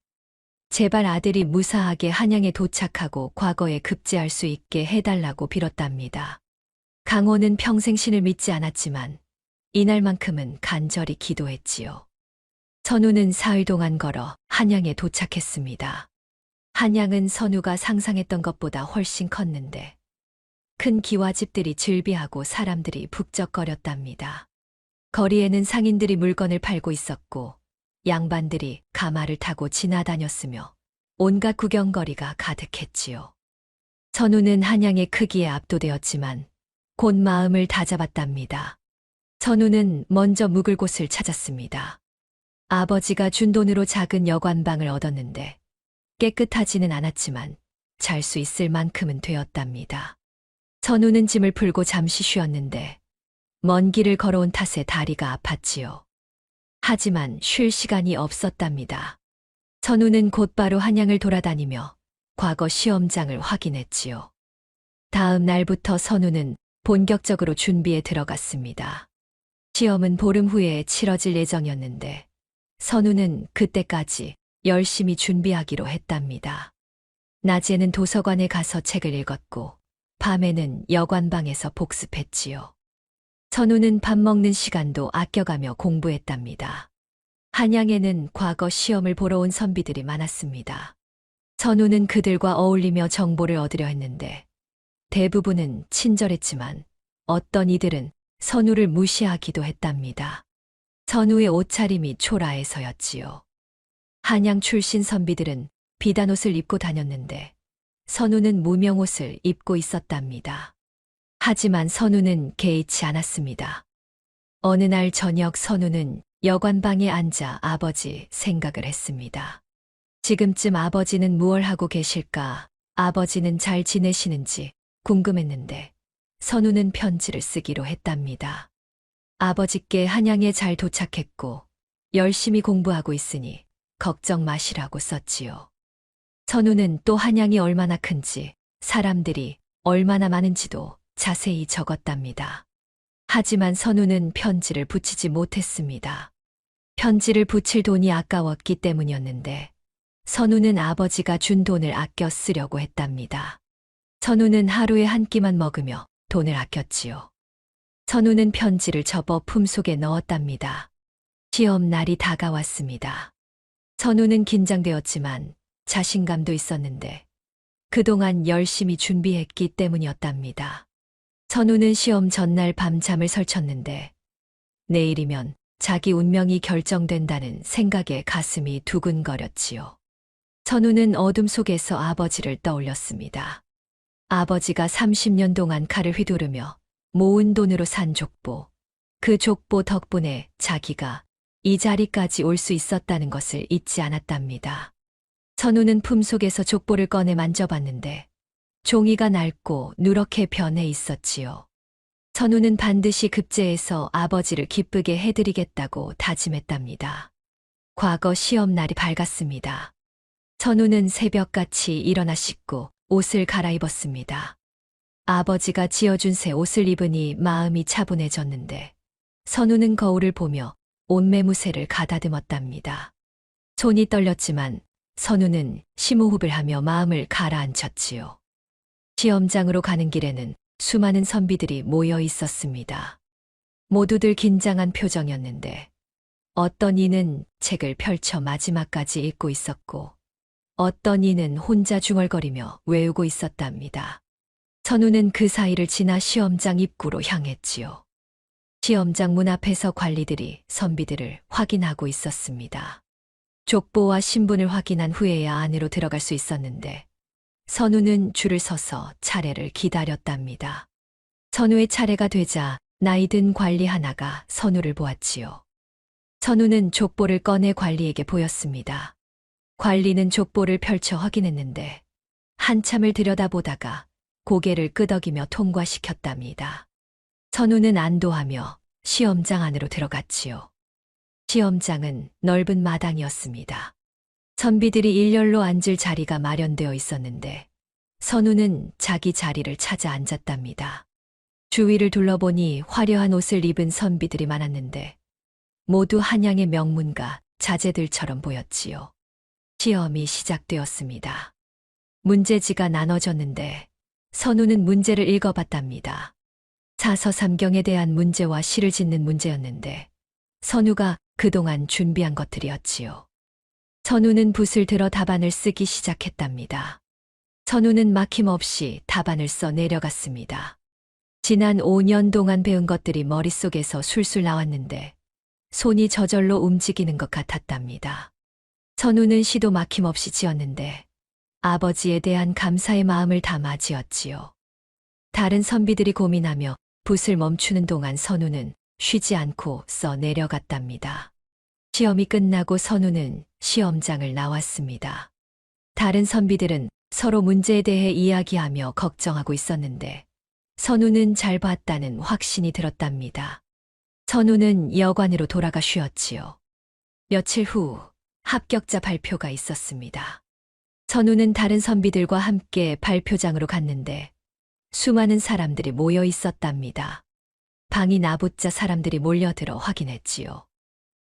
제발 아들이 무사하게 한양에 도착하고 과거에 급제할 수 있게 해달라고 빌었답니다. 강호는 평생 신을 믿지 않았지만 이날만큼은 간절히 기도했지요. 선우는 사흘 동안 걸어 한양에 도착했습니다. 한양은 선우가 상상했던 것보다 훨씬 컸는데 큰 기와집들이 즐비하고 사람들이 북적거렸답니다. 거리에는 상인들이 물건을 팔고 있었고 양반들이 가마를 타고 지나다녔으며 온갖 구경거리가 가득했지요. 선우는 한양의 크기에 압도되었지만 곧 마음을 다잡았답니다. 선우는 먼저 묵을 곳을 찾았습니다. 아버지가 준 돈으로 작은 여관방을 얻었는데 깨끗하지는 않았지만 잘 수 있을 만큼은 되었답니다. 선우는 짐을 풀고 잠시 쉬었는데 먼 길을 걸어온 탓에 다리가 아팠지요. 하지만 쉴 시간이 없었답니다. 선우는 곧바로 한양을 돌아다니며 과거 시험장을 확인했지요. 다음 날부터 선우는 본격적으로 준비에 들어갔습니다. 시험은 보름 후에 치러질 예정이었는데 선우는 그때까지 열심히 준비하기로 했답니다. 낮에는 도서관에 가서 책을 읽었고 밤에는 여관방에서 복습했지요. 선우는 밥 먹는 시간도 아껴가며 공부했답니다. 한양에는 과거 시험을 보러 온 선비들이 많았습니다. 선우는 그들과 어울리며 정보를 얻으려 했는데 대부분은 친절했지만 어떤 이들은 선우를 무시하기도 했답니다. 선우의 옷차림이 초라해서였지요. 한양 출신 선비들은 비단 옷을 입고 다녔는데 선우는 무명옷을 입고 있었답니다. 하지만 선우는 개의치 않았습니다. 어느 날 저녁 선우는 여관방에 앉아 아버지 생각을 했습니다. 지금쯤 아버지는 무얼 하고 계실까, 아버지는 잘 지내시는지 궁금했는데 선우는 편지를 쓰기로 했답니다. 아버지께 한양에 잘 도착했고 열심히 공부하고 있으니 걱정 마시라고 썼지요. 선우는 또 한양이 얼마나 큰지, 사람들이 얼마나 많은지도 자세히 적었답니다. 하지만 선우는 편지를 붙이지 못했습니다. 편지를 붙일 돈이 아까웠기 때문이었는데 선우는 아버지가 준 돈을 아껴 쓰려고 했답니다. 선우는 하루에 한 끼만 먹으며 돈을 아꼈지요. 선우는 편지를 접어 품속에 넣었답니다. 시험 날이 다가왔습니다. 선우는 긴장되었지만 자신감도 있었는데 그동안 열심히 준비했기 때문이었답니다. 선우는 시험 전날 밤잠을 설쳤는데 내일이면 자기 운명이 결정된다는 생각에 가슴이 두근거렸지요. 선우는 어둠 속에서 아버지를 떠올렸습니다. 아버지가 30년 동안 칼을 휘두르며 모은 돈으로 산 족보. 그 족보 덕분에 자기가 이 자리까지 올 수 있었다는 것을 잊지 않았답니다. 선우는 품속에서 족보를 꺼내 만져봤는데 종이가 낡고 누렇게 변해 있었지요. 선우는 반드시 급제해서 아버지를 기쁘게 해드리겠다고 다짐했답니다. 과거 시험날이 밝았습니다. 선우는 새벽같이 일어나 씻고 옷을 갈아입었습니다. 아버지가 지어준 새 옷을 입으니 마음이 차분해졌는데 선우는 거울을 보며 옷매무새를 가다듬었답니다. 손이 떨렸지만 선우는 심호흡을 하며 마음을 가라앉혔지요. 시험장으로 가는 길에는 수많은 선비들이 모여 있었습니다. 모두들 긴장한 표정이었는데 어떤 이는 책을 펼쳐 마지막까지 읽고 있었고 어떤 이는 혼자 중얼거리며 외우고 있었답니다. 선우는 그 사이를 지나 시험장 입구로 향했지요. 시험장 문 앞에서 관리들이 선비들을 확인하고 있었습니다. 족보와 신분을 확인한 후에야 안으로 들어갈 수 있었는데 선우는 줄을 서서 차례를 기다렸답니다. 선우의 차례가 되자 나이 든 관리 하나가 선우를 보았지요. 선우는 족보를 꺼내 관리에게 보였습니다. 관리는 족보를 펼쳐 확인했는데 한참을 들여다보다가 고개를 끄덕이며 통과시켰답니다. 선우는 안도하며 시험장 안으로 들어갔지요. 시험장은 넓은 마당이었습니다. 선비들이 일렬로 앉을 자리가 마련되어 있었는데 선우는 자기 자리를 찾아 앉았답니다. 주위를 둘러보니 화려한 옷을 입은 선비들이 많았는데 모두 한양의 명문가 자제들처럼 보였지요. 시험이 시작되었습니다. 문제지가 나눠졌는데 선우는 문제를 읽어봤답니다. 사서삼경에 대한 문제와 시를 짓는 문제였는데 선우가 그동안 준비한 것들이었지요. 선우는 붓을 들어 답안을 쓰기 시작했답니다. 선우는 막힘없이 답안을 써 내려갔습니다. 지난 5년 동안 배운 것들이 머릿속에서 술술 나왔는데 손이 저절로 움직이는 것 같았답니다. 선우는 시도 막힘없이 지었는데 아버지에 대한 감사의 마음을 담아 지었지요. 다른 선비들이 고민하며 붓을 멈추는 동안 선우는 쉬지 않고 써 내려갔답니다. 시험이 끝나고 선우는 시험장을 나왔습니다. 다른 선비들은 서로 문제에 대해 이야기하며 걱정하고 있었는데 선우는 잘 봤다는 확신이 들었답니다. 선우는 여관으로 돌아가 쉬었지요. 며칠 후 합격자 발표가 있었습니다. 선우는 다른 선비들과 함께 발표장으로 갔는데 수많은 사람들이 모여 있었답니다. 방이 나붙자 사람들이 몰려들어 확인했지요.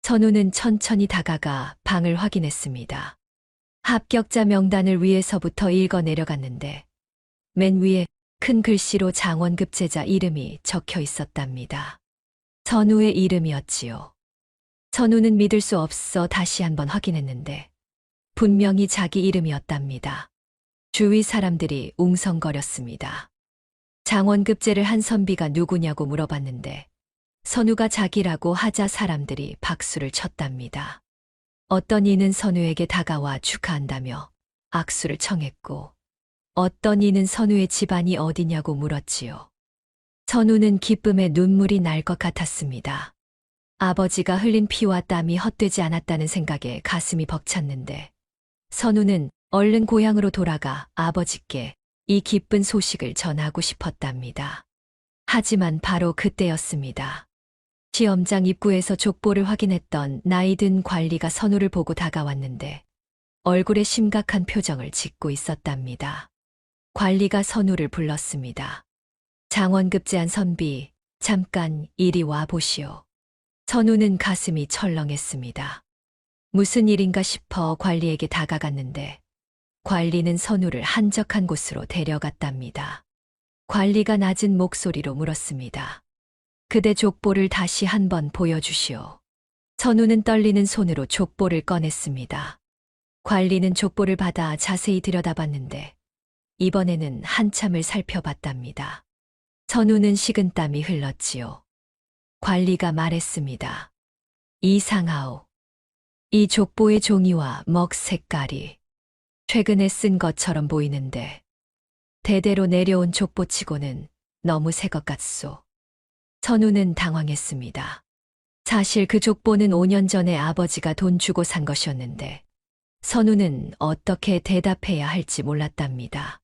선우는 천천히 다가가 방을 확인했습니다. 합격자 명단을 위에서부터 읽어 내려갔는데 맨 위에 큰 글씨로 장원급제자 이름이 적혀 있었답니다. 선우의 이름이었지요. 선우는 믿을 수 없어 다시 한번 확인했는데 분명히 자기 이름이었답니다. 주위 사람들이 웅성거렸습니다. 장원급제를 한 선비가 누구냐고 물어봤는데 선우가 자기라고 하자 사람들이 박수를 쳤답니다. 어떤 이는 선우에게 다가와 축하한다며 악수를 청했고 어떤 이는 선우의 집안이 어디냐고 물었지요. 선우는 기쁨에 눈물이 날 것 같았습니다. 아버지가 흘린 피와 땀이 헛되지 않았다는 생각에 가슴이 벅찼는데 선우는 얼른 고향으로 돌아가 아버지께 이 기쁜 소식을 전하고 싶었답니다. 하지만 바로 그때였습니다. 시험장 입구에서 족보를 확인했던 나이 든 관리가 선우를 보고 다가왔는데 얼굴에 심각한 표정을 짓고 있었답니다. 관리가 선우를 불렀습니다. 장원급제한 선비, 잠깐 이리 와 보시오. 선우는 가슴이 철렁했습니다. 무슨 일인가 싶어 관리에게 다가갔는데 관리는 선우를 한적한 곳으로 데려갔답니다. 관리가 낮은 목소리로 물었습니다. 그대 족보를 다시 한번 보여주시오. 선우는 떨리는 손으로 족보를 꺼냈습니다. 관리는 족보를 받아 자세히 들여다봤는데 이번에는 한참을 살펴봤답니다. 선우는 식은땀이 흘렀지요. 관리가 말했습니다. 이상하오. 이 족보의 종이와 먹 색깔이 최근에 쓴 것처럼 보이는데 대대로 내려온 족보치고는 너무 새 것 같소. 선우는 당황했습니다. 사실 그 족보는 5년 전에 아버지가 돈 주고 산 것이었는데 선우는 어떻게 대답해야 할지 몰랐답니다.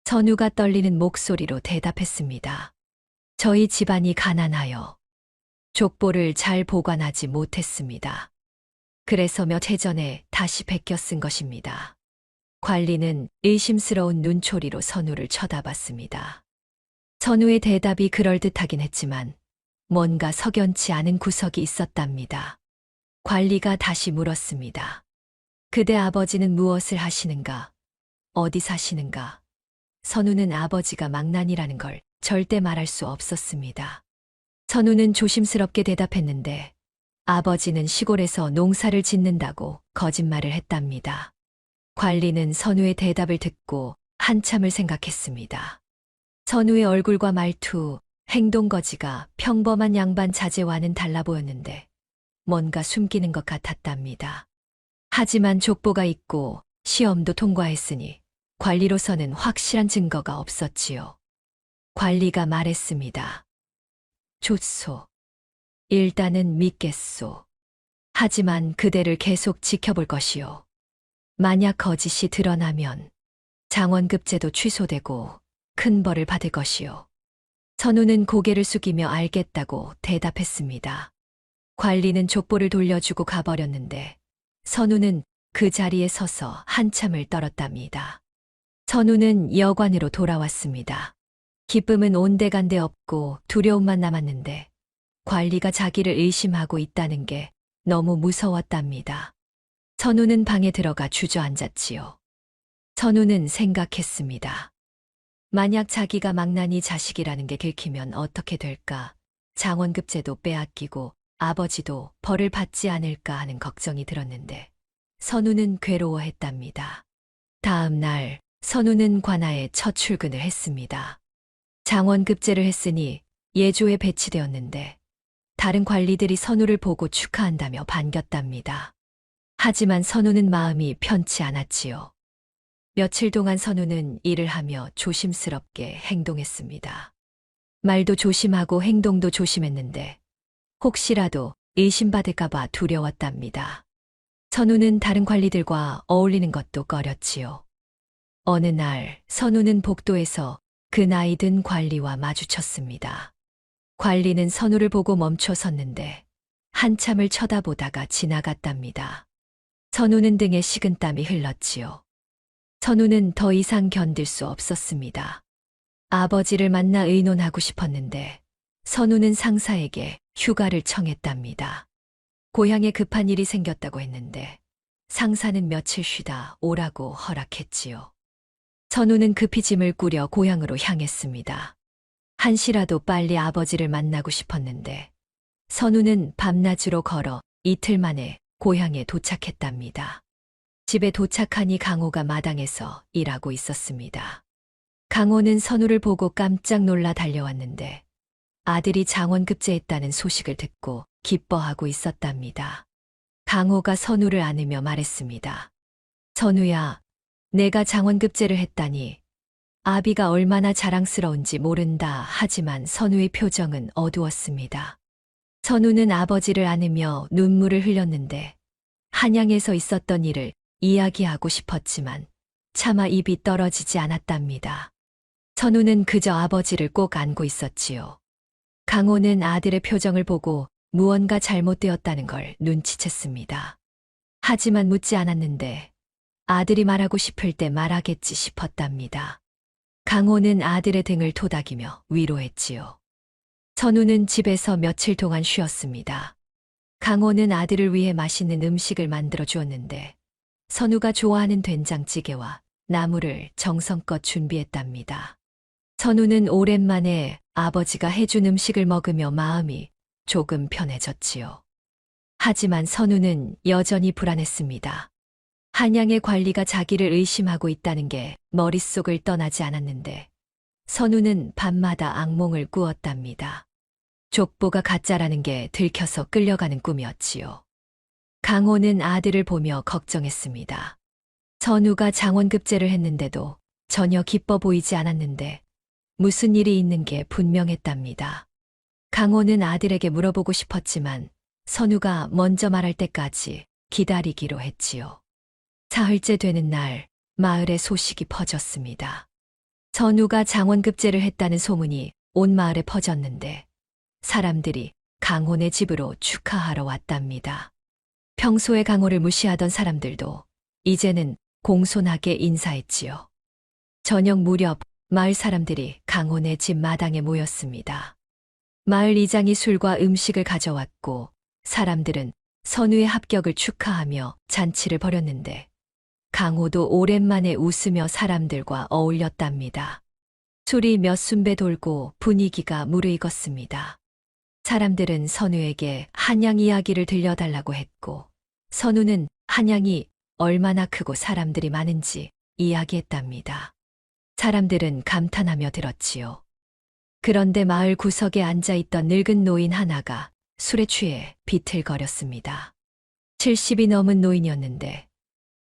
선우가 떨리는 목소리로 대답했습니다. 저희 집안이 가난하여 족보를 잘 보관하지 못했습니다. 그래서 몇 해 전에 다시 베껴 쓴 것입니다. 관리는 의심스러운 눈초리로 선우를 쳐다봤습니다. 선우의 대답이 그럴듯하긴 했지만 뭔가 석연치 않은 구석이 있었답니다. 관리가 다시 물었습니다. 그대 아버지는 무엇을 하시는가? 어디 사시는가? 선우는 아버지가 망난이라는 걸 절대 말할 수 없었습니다. 선우는 조심스럽게 대답했는데 아버지는 시골에서 농사를 짓는다고 거짓말을 했답니다. 관리는 선우의 대답을 듣고 한참을 생각했습니다. 선우의 얼굴과 말투, 행동 거지가 평범한 양반 자제와는 달라 보였는데 뭔가 숨기는 것 같았답니다. 하지만 족보가 있고 시험도 통과했으니 관리로서는 확실한 증거가 없었지요. 관리가 말했습니다. 좋소. 일단은 믿겠소. 하지만 그대를 계속 지켜볼 것이요. 만약 거짓이 드러나면 장원급제도 취소되고 큰 벌을 받을 것이요. 선우는 고개를 숙이며 알겠다고 대답했습니다. 관리는 족보를 돌려주고 가버렸는데 선우는 그 자리에 서서 한참을 떨었답니다. 선우는 여관으로 돌아왔습니다. 기쁨은 온데간데 없고 두려움만 남았는데 관리가 자기를 의심하고 있다는 게 너무 무서웠답니다. 선우는 방에 들어가 주저앉았지요. 선우는 생각했습니다. 만약 자기가 망나니 자식이라는 게 들키면 어떻게 될까? 장원급제도 빼앗기고 아버지도 벌을 받지 않을까 하는 걱정이 들었는데 선우는 괴로워했답니다. 다음 날 선우는 관아에 첫 출근을 했습니다. 장원급제를 했으니 예조에 배치되었는데 다른 관리들이 선우를 보고 축하한다며 반겼답니다. 하지만 선우는 마음이 편치 않았지요. 며칠 동안 선우는 일을 하며 조심스럽게 행동했습니다. 말도 조심하고 행동도 조심했는데 혹시라도 의심받을까봐 두려웠답니다. 선우는 다른 관리들과 어울리는 것도 꺼렸지요. 어느 날 선우는 복도에서 그 나이 든 관리와 마주쳤습니다. 관리는 선우를 보고 멈춰 섰는데 한참을 쳐다보다가 지나갔답니다. 선우는 등에 식은땀이 흘렀지요. 선우는 더 이상 견딜 수 없었습니다. 아버지를 만나 의논하고 싶었는데 선우는 상사에게 휴가를 청했답니다. 고향에 급한 일이 생겼다고 했는데 상사는 며칠 쉬다 오라고 허락했지요. 선우는 급히 짐을 꾸려 고향으로 향했습니다. 한시라도 빨리 아버지를 만나고 싶었는데 선우는 밤낮으로 걸어 이틀 만에 고향에 도착했답니다. 집에 도착하니 강호가 마당에서 일하고 있었습니다. 강호는 선우를 보고 깜짝 놀라 달려왔는데 아들이 장원급제했다는 소식을 듣고 기뻐하고 있었답니다. 강호가 선우를 안으며 말했습니다. 선우야, 내가 장원급제를 했다니 아비가 얼마나 자랑스러운지 모른다. 하지만 선우의 표정은 어두웠습니다. 선우는 아버지를 안으며 눈물을 흘렸는데 한양에서 있었던 일을 이야기하고 싶었지만 차마 입이 떨어지지 않았답니다. 선우는 그저 아버지를 꼭 안고 있었지요. 강호는 아들의 표정을 보고 무언가 잘못되었다는 걸 눈치챘습니다. 하지만 묻지 않았는데 아들이 말하고 싶을 때 말하겠지 싶었답니다. 강호는 아들의 등을 토닥이며 위로했지요. 선우는 집에서 며칠 동안 쉬었습니다. 강호는 아들을 위해 맛있는 음식을 만들어 주었는데 선우가 좋아하는 된장찌개와 나물을 정성껏 준비했답니다. 선우는 오랜만에 아버지가 해준 음식을 먹으며 마음이 조금 편해졌지요. 하지만 선우는 여전히 불안했습니다. 한양의 관리가 자기를 의심하고 있다는 게 머릿속을 떠나지 않았는데 선우는 밤마다 악몽을 꾸었답니다. 족보가 가짜라는 게 들켜서 끌려가는 꿈이었지요. 강호는 아들을 보며 걱정했습니다. 선우가 장원급제를 했는데도 전혀 기뻐 보이지 않았는데 무슨 일이 있는 게 분명했답니다. 강호는 아들에게 물어보고 싶었지만 선우가 먼저 말할 때까지 기다리기로 했지요. 사흘째 되는 날 마을에 소식이 퍼졌습니다. 선우가 장원급제를 했다는 소문이 온 마을에 퍼졌는데 사람들이 강호네 집으로 축하하러 왔답니다. 평소에 강호를 무시하던 사람들도 이제는 공손하게 인사했지요. 저녁 무렵 마을 사람들이 강호네 집 마당에 모였습니다. 마을 이장이 술과 음식을 가져왔고 사람들은 선우의 합격을 축하하며 잔치를 벌였는데 강호도 오랜만에 웃으며 사람들과 어울렸답니다. 술이 몇 순배 돌고 분위기가 무르익었습니다. 사람들은 선우에게 한양 이야기를 들려달라고 했고 선우는 한양이 얼마나 크고 사람들이 많은지 이야기했답니다. 사람들은 감탄하며 들었지요. 그런데 마을 구석에 앉아있던 늙은 노인 하나가 술에 취해 비틀거렸습니다. 70이 넘은 노인이었는데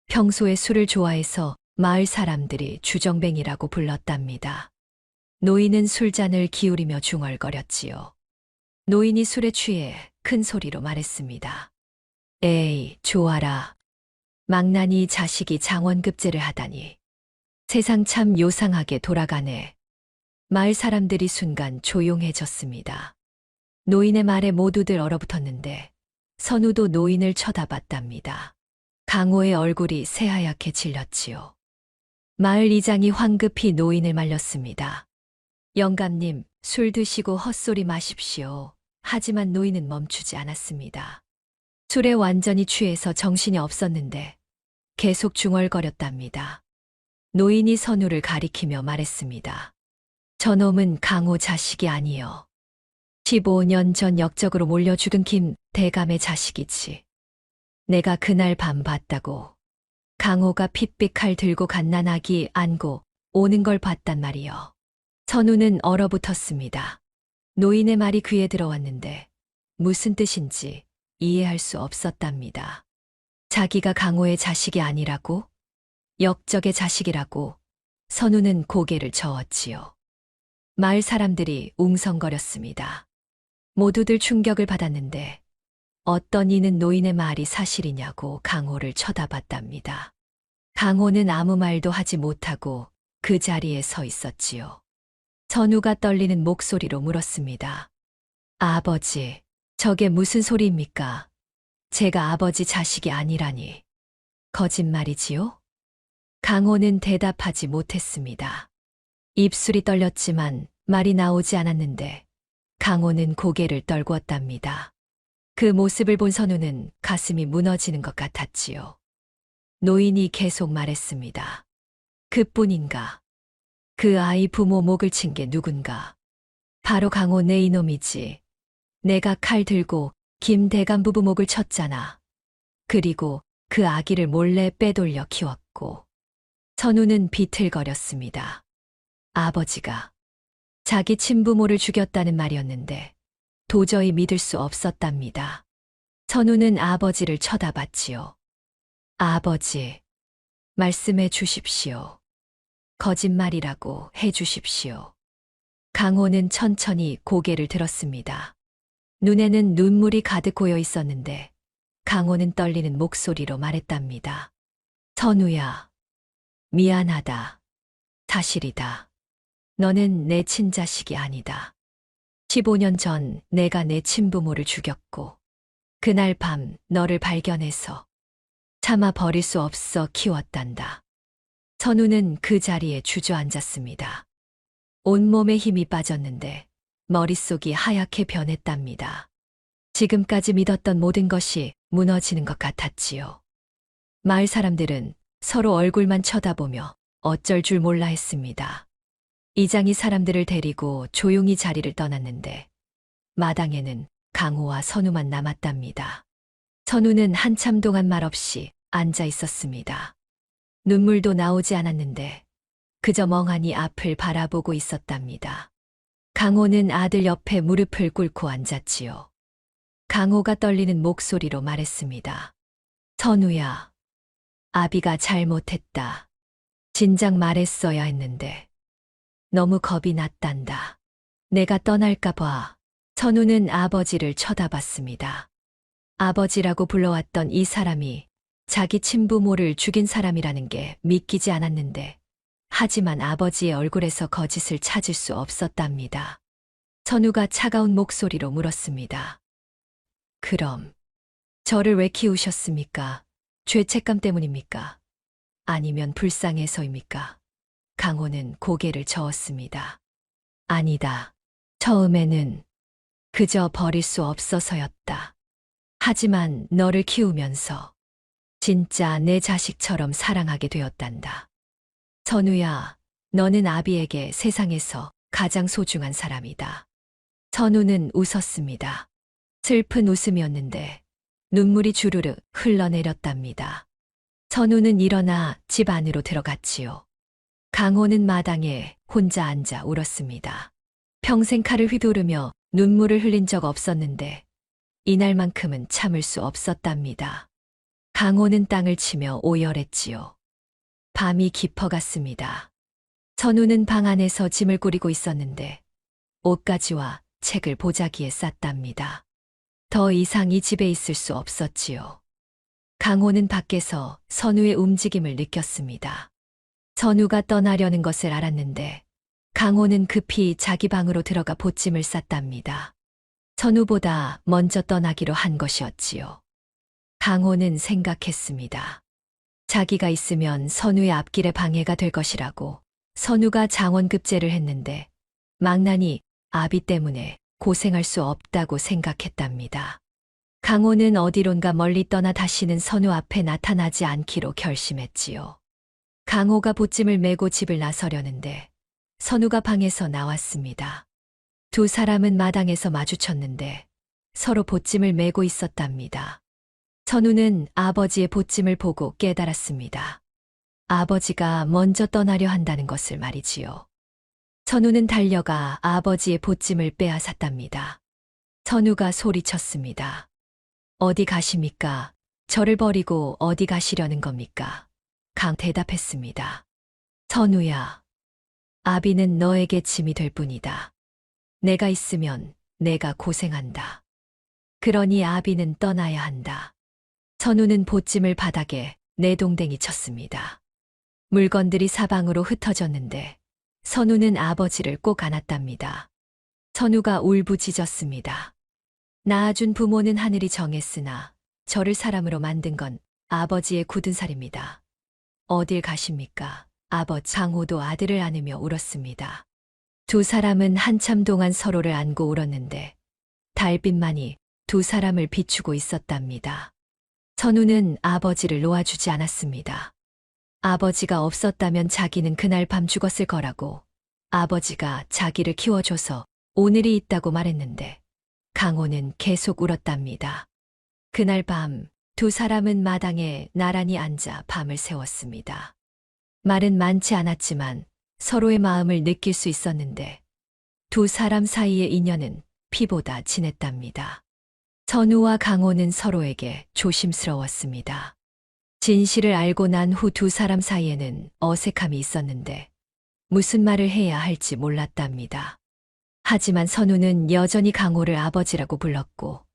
평소에 술을 좋아해서 마을 사람들이 주정뱅이라고 불렀답니다. 노인은 술잔을 기울이며 중얼거렸지요. 노인이 술에 취해 큰 소리로 말했습니다. 에이, 좋아라. 망나니 자식이 장원급제를 하다니. 세상 참 요상하게 돌아가네. 마을 사람들이 순간 조용해졌습니다. 노인의 말에 모두들 얼어붙었는데 선우도 노인을 쳐다봤답니다. 강호의 얼굴이 새하얗게 질렸지요. 마을 이장이 황급히 노인을 말렸습니다. 영감님, 술 드시고 헛소리 마십시오. 하지만 노인은 멈추지 않았습니다. 술에 완전히 취해서 정신이 없었는데 계속 중얼거렸답니다. 노인이 선우를 가리키며 말했습니다. 저놈은 강호 자식이 아니여. 15년 전 역적으로 몰려 죽은 김 대감의 자식이지. 내가 그날 밤 봤다고. 강호가 핏빛 칼 들고 갓난아기 안고 오는 걸 봤단 말이여. 선우는 얼어붙었습니다. 노인의 말이 귀에 들어왔는데 무슨 뜻인지 이해할 수 없었답니다. 자기가 강호의 자식이 아니라고? 역적의 자식이라고? 선우는 고개를 저었지요. 마을 사람들이 웅성거렸습니다. 모두들 충격을 받았는데 어떤 이는 노인의 말이 사실이냐고 강호를 쳐다봤답니다. 강호는 아무 말도 하지 못하고 그 자리에 서 있었지요. 선우가 떨리는 목소리로 물었습니다. 아버지, 저게 무슨 소리입니까? 제가 아버지 자식이 아니라니. 거짓말이지요? 강호는 대답하지 못했습니다. 입술이 떨렸지만 말이 나오지 않았는데 강호는 고개를 떨구었답니다. 그 모습을 본 선우는 가슴이 무너지는 것 같았지요. 노인이 계속 말했습니다. 그뿐인가? 그 아이 부모 목을 친 게 누군가? 바로 강호 내 이놈이지. 내가 칼 들고 김대감 부부 목을 쳤잖아. 그리고 그 아기를 몰래 빼돌려 키웠고. 선우는 비틀거렸습니다. 아버지가 자기 친부모를 죽였다는 말이었는데 도저히 믿을 수 없었답니다. 선우는 아버지를 쳐다봤지요. 아버지, 말씀해 주십시오. 거짓말이라고 해 주십시오. 강호는 천천히 고개를 들었습니다. 눈에는 눈물이 가득 고여 있었는데 강호는 떨리는 목소리로 말했답니다. 선우야, 미안하다. 사실이다. 너는 내 친자식이 아니다. 15년 전 내가 내 친부모를 죽였고 그날 밤 너를 발견해서 차마 버릴 수 없어 키웠단다. 선우는 그 자리에 주저앉았습니다. 온몸에 힘이 빠졌는데 머릿속이 하얗게 변했답니다. 지금까지 믿었던 모든 것이 무너지는 것 같았지요. 마을 사람들은 서로 얼굴만 쳐다보며 어쩔 줄 몰라 했습니다. 이장이 사람들을 데리고 조용히 자리를 떠났는데 마당에는 강호와 선우만 남았답니다. 선우는 한참 동안 말없이 앉아 있었습니다. 눈물도 나오지 않았는데 그저 멍하니 앞을 바라보고 있었답니다. 강호는 아들 옆에 무릎을 꿇고 앉았지요. 강호가 떨리는 목소리로 말했습니다. 선우야, 아비가 잘못했다. 진작 말했어야 했는데 너무 겁이 났단다. 내가 떠날까봐. 선우는 아버지를 쳐다봤습니다. 아버지라고 불러왔던 이 사람이 자기 친부모를 죽인 사람이라는 게 믿기지 않았는데, 하지만 아버지의 얼굴에서 거짓을 찾을 수 없었답니다. 선우가 차가운 목소리로 물었습니다. 그럼 저를 왜 키우셨습니까? 죄책감 때문입니까? 아니면 불쌍해서입니까? 강호는 고개를 저었습니다. 아니다. 처음에는 그저 버릴 수 없어서였다. 하지만 너를 키우면서 진짜 내 자식처럼 사랑하게 되었단다. 선우야, 너는 아비에게 세상에서 가장 소중한 사람이다. 선우는 웃었습니다. 슬픈 웃음이었는데 눈물이 주르르 흘러내렸답니다. 선우는 일어나 집 안으로 들어갔지요. 강호는 마당에 혼자 앉아 울었습니다. 평생 칼을 휘두르며 눈물을 흘린 적 없었는데 이날만큼은 참을 수 없었답니다. 강호는 땅을 치며 오열했지요. 밤이 깊어갔습니다. 선우는 방 안에서 짐을 꾸리고 있었는데 옷가지와 책을 보자기에 쌌답니다. 더 이상 이 집에 있을 수 없었지요. 강호는 밖에서 선우의 움직임을 느꼈습니다. 선우가 떠나려는 것을 알았는데 강호는 급히 자기 방으로 들어가 보찜을 쌌답니다. 선우보다 먼저 떠나기로 한 것이었지요. 강호는 생각했습니다. 자기가 있으면 선우의 앞길에 방해가 될 것이라고. 선우가 장원급제를 했는데 망나니 아비 때문에 고생할 수 없다고 생각했답니다. 강호는 어디론가 멀리 떠나 다시는 선우 앞에 나타나지 않기로 결심했지요. 강호가 보찜을 메고 집을 나서려는데 선우가 방에서 나왔습니다. 두 사람은 마당에서 마주쳤는데 서로 보찜을 메고 있었답니다. 선우는 아버지의 보찜을 보고 깨달았습니다. 아버지가 먼저 떠나려 한다는 것을 말이지요. 선우는 달려가 아버지의 보찜을 빼앗았답니다. 선우가 소리쳤습니다. 어디 가십니까? 저를 버리고 어디 가시려는 겁니까? 강 대답했습니다. 선우야, 아비는 너에게 짐이 될 뿐이다. 내가 있으면 내가 고생한다. 그러니 아비는 떠나야 한다. 선우는 보찜을 바닥에 내동댕이 쳤습니다. 물건들이 사방으로 흩어졌는데 선우는 아버지를 꼭 안았답니다. 선우가 울부짖었습니다. 낳아준 부모는 하늘이 정했으나 저를 사람으로 만든 건 아버지의 굳은 살입니다. 어딜 가십니까? 아버지. 강호도 아들을 안으며 울었습니다. 두 사람은 한참 동안 서로를 안고 울었는데 달빛만이 두 사람을 비추고 있었답니다. 선우는 아버지를 놓아주지 않았습니다. 아버지가 없었다면 자기는 그날 밤 죽었을 거라고. 아버지가 자기를 키워줘서 오늘이 있다고 말했는데 강호는 계속 울었답니다. 그날 밤 두 사람은 마당에 나란히 앉아 밤을 새웠습니다. 말은 많지 않았지만 서로의 마음을 느낄 수 있었는데 두 사람 사이의 인연은 피보다 진했답니다. 선우와 강호는 서로에게 조심스러웠습니다. 진실을 알고 난 후 두 사람 사이에는 어색함이 있었는데 무슨 말을 해야 할지 몰랐답니다. 하지만 선우는 여전히 강호를 아버지라고 불렀고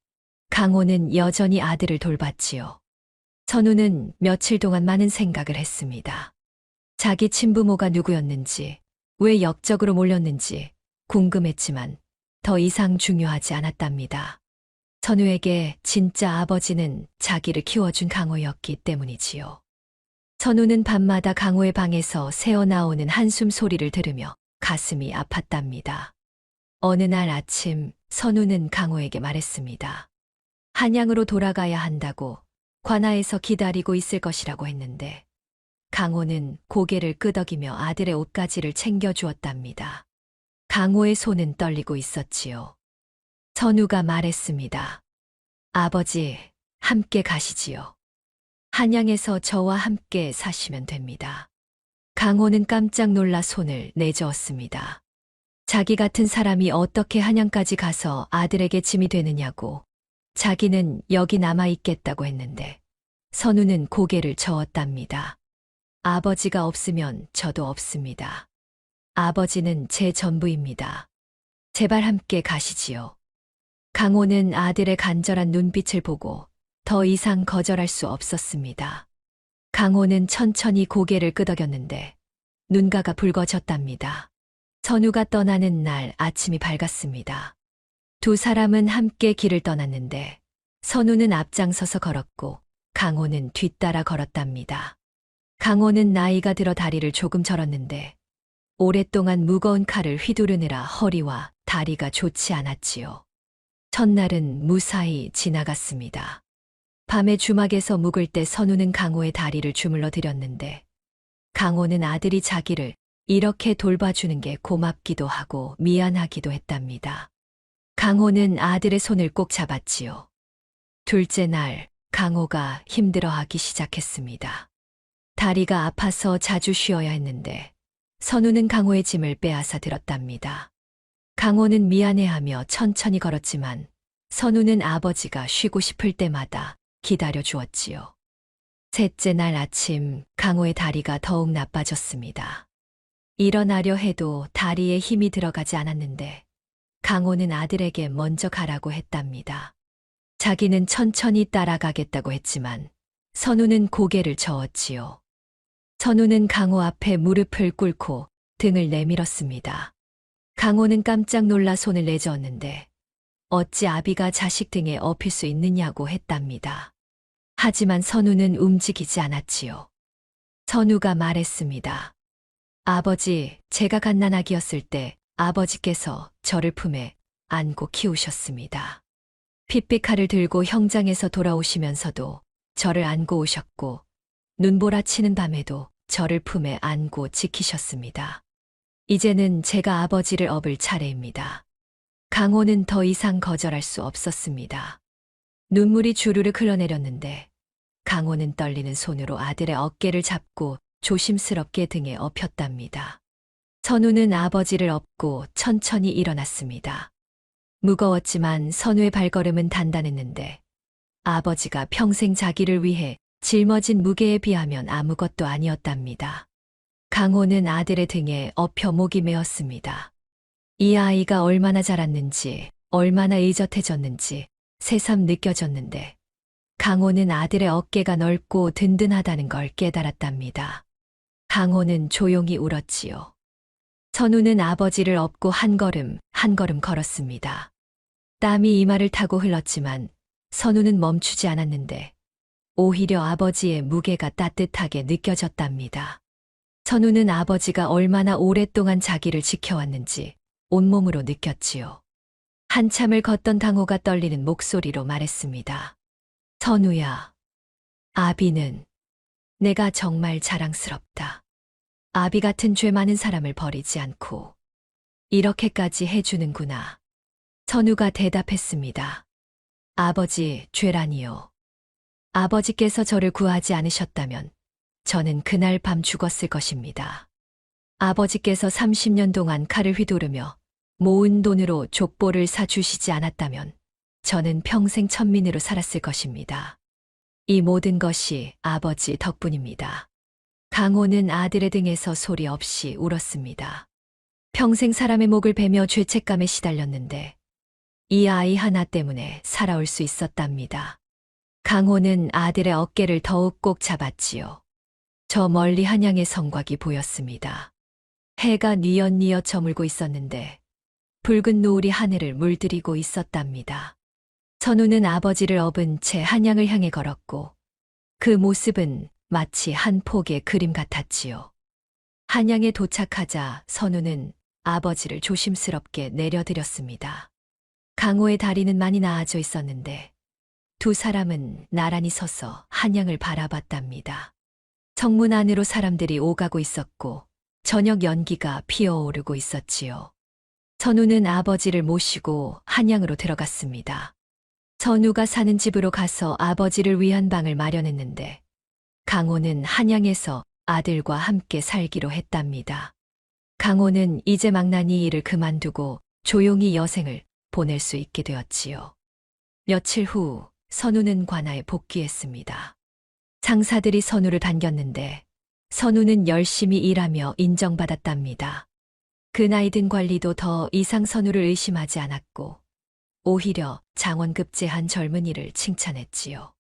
강호는 여전히 아들을 돌봤지요. 선우는 며칠 동안 많은 생각을 했습니다. 자기 친부모가 누구였는지, 왜 역적으로 몰렸는지 궁금했지만 더 이상 중요하지 않았답니다. 선우에게 진짜 아버지는 자기를 키워준 강호였기 때문이지요. 선우는 밤마다 강호의 방에서 새어나오는 한숨 소리를 들으며 가슴이 아팠답니다. 어느 날 아침 선우는 강호에게 말했습니다. 한양으로 돌아가야 한다고 관아에서 기다리고 있을 것이라고 했는데 강호는 고개를 끄덕이며 아들의 옷가지를 챙겨주었답니다. 강호의 손은 떨리고 있었지요. 선우가 말했습니다. 아버지, 함께 가시지요. 한양에서 저와 함께 사시면 됩니다. 강호는 깜짝 놀라 손을 내저었습니다. 자기 같은 사람이 어떻게 한양까지 가서 아들에게 짐이 되느냐고. 자기는 여기 남아 있겠다고 했는데 선우는 고개를 저었답니다. 아버지가 없으면 저도 없습니다. 아버지는 제 전부입니다. 제발 함께 가시지요. 강호는 아들의 간절한 눈빛을 보고 더 이상 거절할 수 없었습니다. 강호는 천천히 고개를 끄덕였는데 눈가가 붉어졌답니다. 선우가 떠나는 날 아침이 밝았습니다. 두 사람은 함께 길을 떠났는데 선우는 앞장서서 걸었고 강호는 뒤따라 걸었답니다. 강호는 나이가 들어 다리를 조금 절었는데 오랫동안 무거운 칼을 휘두르느라 허리와 다리가 좋지 않았지요. 첫날은 무사히 지나갔습니다. 밤에 주막에서 묵을 때 선우는 강호의 다리를 주물러 드렸는데 강호는 아들이 자기를 이렇게 돌봐주는 게 고맙기도 하고 미안하기도 했답니다. 강호는 아들의 손을 꼭 잡았지요. 둘째 날 강호가 힘들어하기 시작했습니다. 다리가 아파서 자주 쉬어야 했는데 선우는 강호의 짐을 빼앗아 들었답니다. 강호는 미안해하며 천천히 걸었지만 선우는 아버지가 쉬고 싶을 때마다 기다려 주었지요. 셋째 날 아침 강호의 다리가 더욱 나빠졌습니다. 일어나려 해도 다리에 힘이 들어가지 않았는데 강호는 아들에게 먼저 가라고 했답니다. 자기는 천천히 따라가겠다고 했지만 선우는 고개를 저었지요. 선우는 강호 앞에 무릎을 꿇고 등을 내밀었습니다. 강호는 깜짝 놀라 손을 내저었는데 어찌 아비가 자식 등에 업힐 수 있느냐고 했답니다. 하지만 선우는 움직이지 않았지요. 선우가 말했습니다. 아버지, 제가 갓난아기였을 때 아버지께서 저를 품에 안고 키우셨습니다. 핏빛칼을 들고 형장에서 돌아오시면서도 저를 안고 오셨고 눈보라치는 밤에도 저를 품에 안고 지키셨습니다. 이제는 제가 아버지를 업을 차례입니다. 강호는 더 이상 거절할 수 없었습니다. 눈물이 주르륵 흘러내렸는데 강호는 떨리는 손으로 아들의 어깨를 잡고 조심스럽게 등에 업혔답니다. 선우는 아버지를 업고 천천히 일어났습니다. 무거웠지만 선우의 발걸음은 단단했는데 아버지가 평생 자기를 위해 짊어진 무게에 비하면 아무것도 아니었답니다. 강호는 아들의 등에 엎여 목이 메었습니다. 이 아이가 얼마나 자랐는지, 얼마나 의젓해졌는지 새삼 느껴졌는데 강호는 아들의 어깨가 넓고 든든하다는 걸 깨달았답니다. 강호는 조용히 울었지요. 선우는 아버지를 업고 한 걸음 한 걸음 걸었습니다. 땀이 이마를 타고 흘렀지만 선우는 멈추지 않았는데 오히려 아버지의 무게가 따뜻하게 느껴졌답니다. 선우는 아버지가 얼마나 오랫동안 자기를 지켜왔는지 온몸으로 느꼈지요. 한참을 걷던 강호가 떨리는 목소리로 말했습니다. 선우야, 아비는 내가 정말 자랑스럽다. 아비 같은 죄 많은 사람을 버리지 않고 이렇게까지 해주는구나. 선우가 대답했습니다. 아버지, 죄라니요. 아버지께서 저를 구하지 않으셨다면 저는 그날 밤 죽었을 것입니다. 아버지께서 30년 동안 칼을 휘두르며 모은 돈으로 족보를 사주시지 않았다면 저는 평생 천민으로 살았을 것입니다. 이 모든 것이 아버지 덕분입니다. 강호는 아들의 등에서 소리 없이 울었습니다. 평생 사람의 목을 베며 죄책감에 시달렸는데 이 아이 하나 때문에 살아올 수 있었답니다. 강호는 아들의 어깨를 더욱 꼭 잡았지요. 저 멀리 한양의 성곽이 보였습니다. 해가 뉘엿뉘엿 저물고 있었는데 붉은 노을이 하늘을 물들이고 있었답니다. 선우는 아버지를 업은 채 한양을 향해 걸었고 그 모습은 마치 한 폭의 그림 같았지요. 한양에 도착하자 선우는 아버지를 조심스럽게 내려드렸습니다. 강호의 다리는 많이 나아져 있었는데 두 사람은 나란히 서서 한양을 바라봤답니다. 성문 안으로 사람들이 오가고 있었고 저녁 연기가 피어오르고 있었지요. 선우는 아버지를 모시고 한양으로 들어갔습니다. 선우가 사는 집으로 가서 아버지를 위한 방을 마련했는데 강호는 한양에서 아들과 함께 살기로 했답니다. 강호는 이제 망나니 일을 그만두고 조용히 여생을 보낼 수 있게 되었지요. 며칠 후 선우는 관아에 복귀했습니다. 상사들이 선우를 반겼는데 선우는 열심히 일하며 인정받았답니다. 그 나이 든 관리도 더 이상 선우를 의심하지 않았고 오히려 장원급제한 젊은이를 칭찬했지요.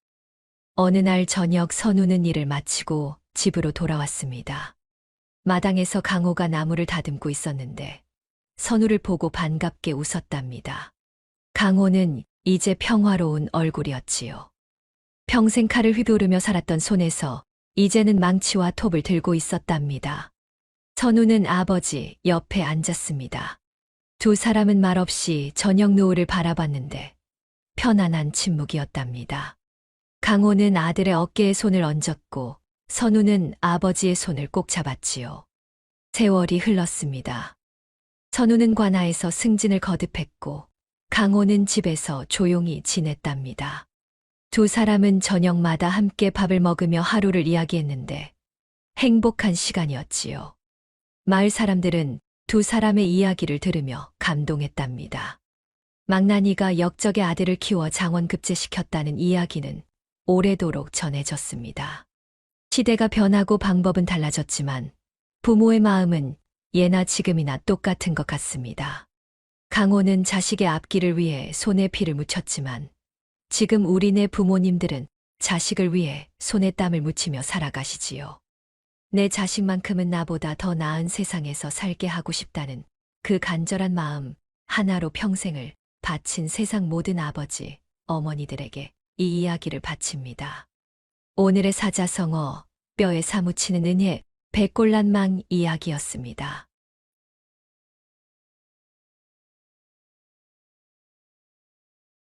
어느 날 저녁 선우는 일을 마치고 집으로 돌아왔습니다. 마당에서 강호가 나무를 다듬고 있었는데 선우를 보고 반갑게 웃었답니다. 강호는 이제 평화로운 얼굴이었지요. 평생 칼을 휘두르며 살았던 손에서 이제는 망치와 톱을 들고 있었답니다. 선우는 아버지 옆에 앉았습니다. 두 사람은 말없이 저녁 노을을 바라봤는데 편안한 침묵이었답니다. 강호는 아들의 어깨에 손을 얹었고 선우는 아버지의 손을 꼭 잡았지요. 세월이 흘렀습니다. 선우는 관아에서 승진을 거듭했고 강호는 집에서 조용히 지냈답니다. 두 사람은 저녁마다 함께 밥을 먹으며 하루를 이야기했는데 행복한 시간이었지요. 마을 사람들은 두 사람의 이야기를 들으며 감동했답니다. 망나니가 역적의 아들을 키워 장원급제시켰다는 이야기는 오래도록 전해졌습니다. 시대가 변하고 방법은 달라졌지만 부모의 마음은 예나 지금이나 똑같은 것 같습니다. 강호는 자식의 앞길을 위해 손에 피를 묻혔지만 지금 우리네 부모님들은 자식을 위해 손에 땀을 묻히며 살아가시지요. 내 자식만큼은 나보다 더 나은 세상에서 살게 하고 싶다는 그 간절한 마음 하나로 평생을 바친 세상 모든 아버지, 어머니들에게 이 이야기를 바칩니다. 오늘의 사자성어, 뼈에 사무치는 은혜, 백골란망 이야기였습니다.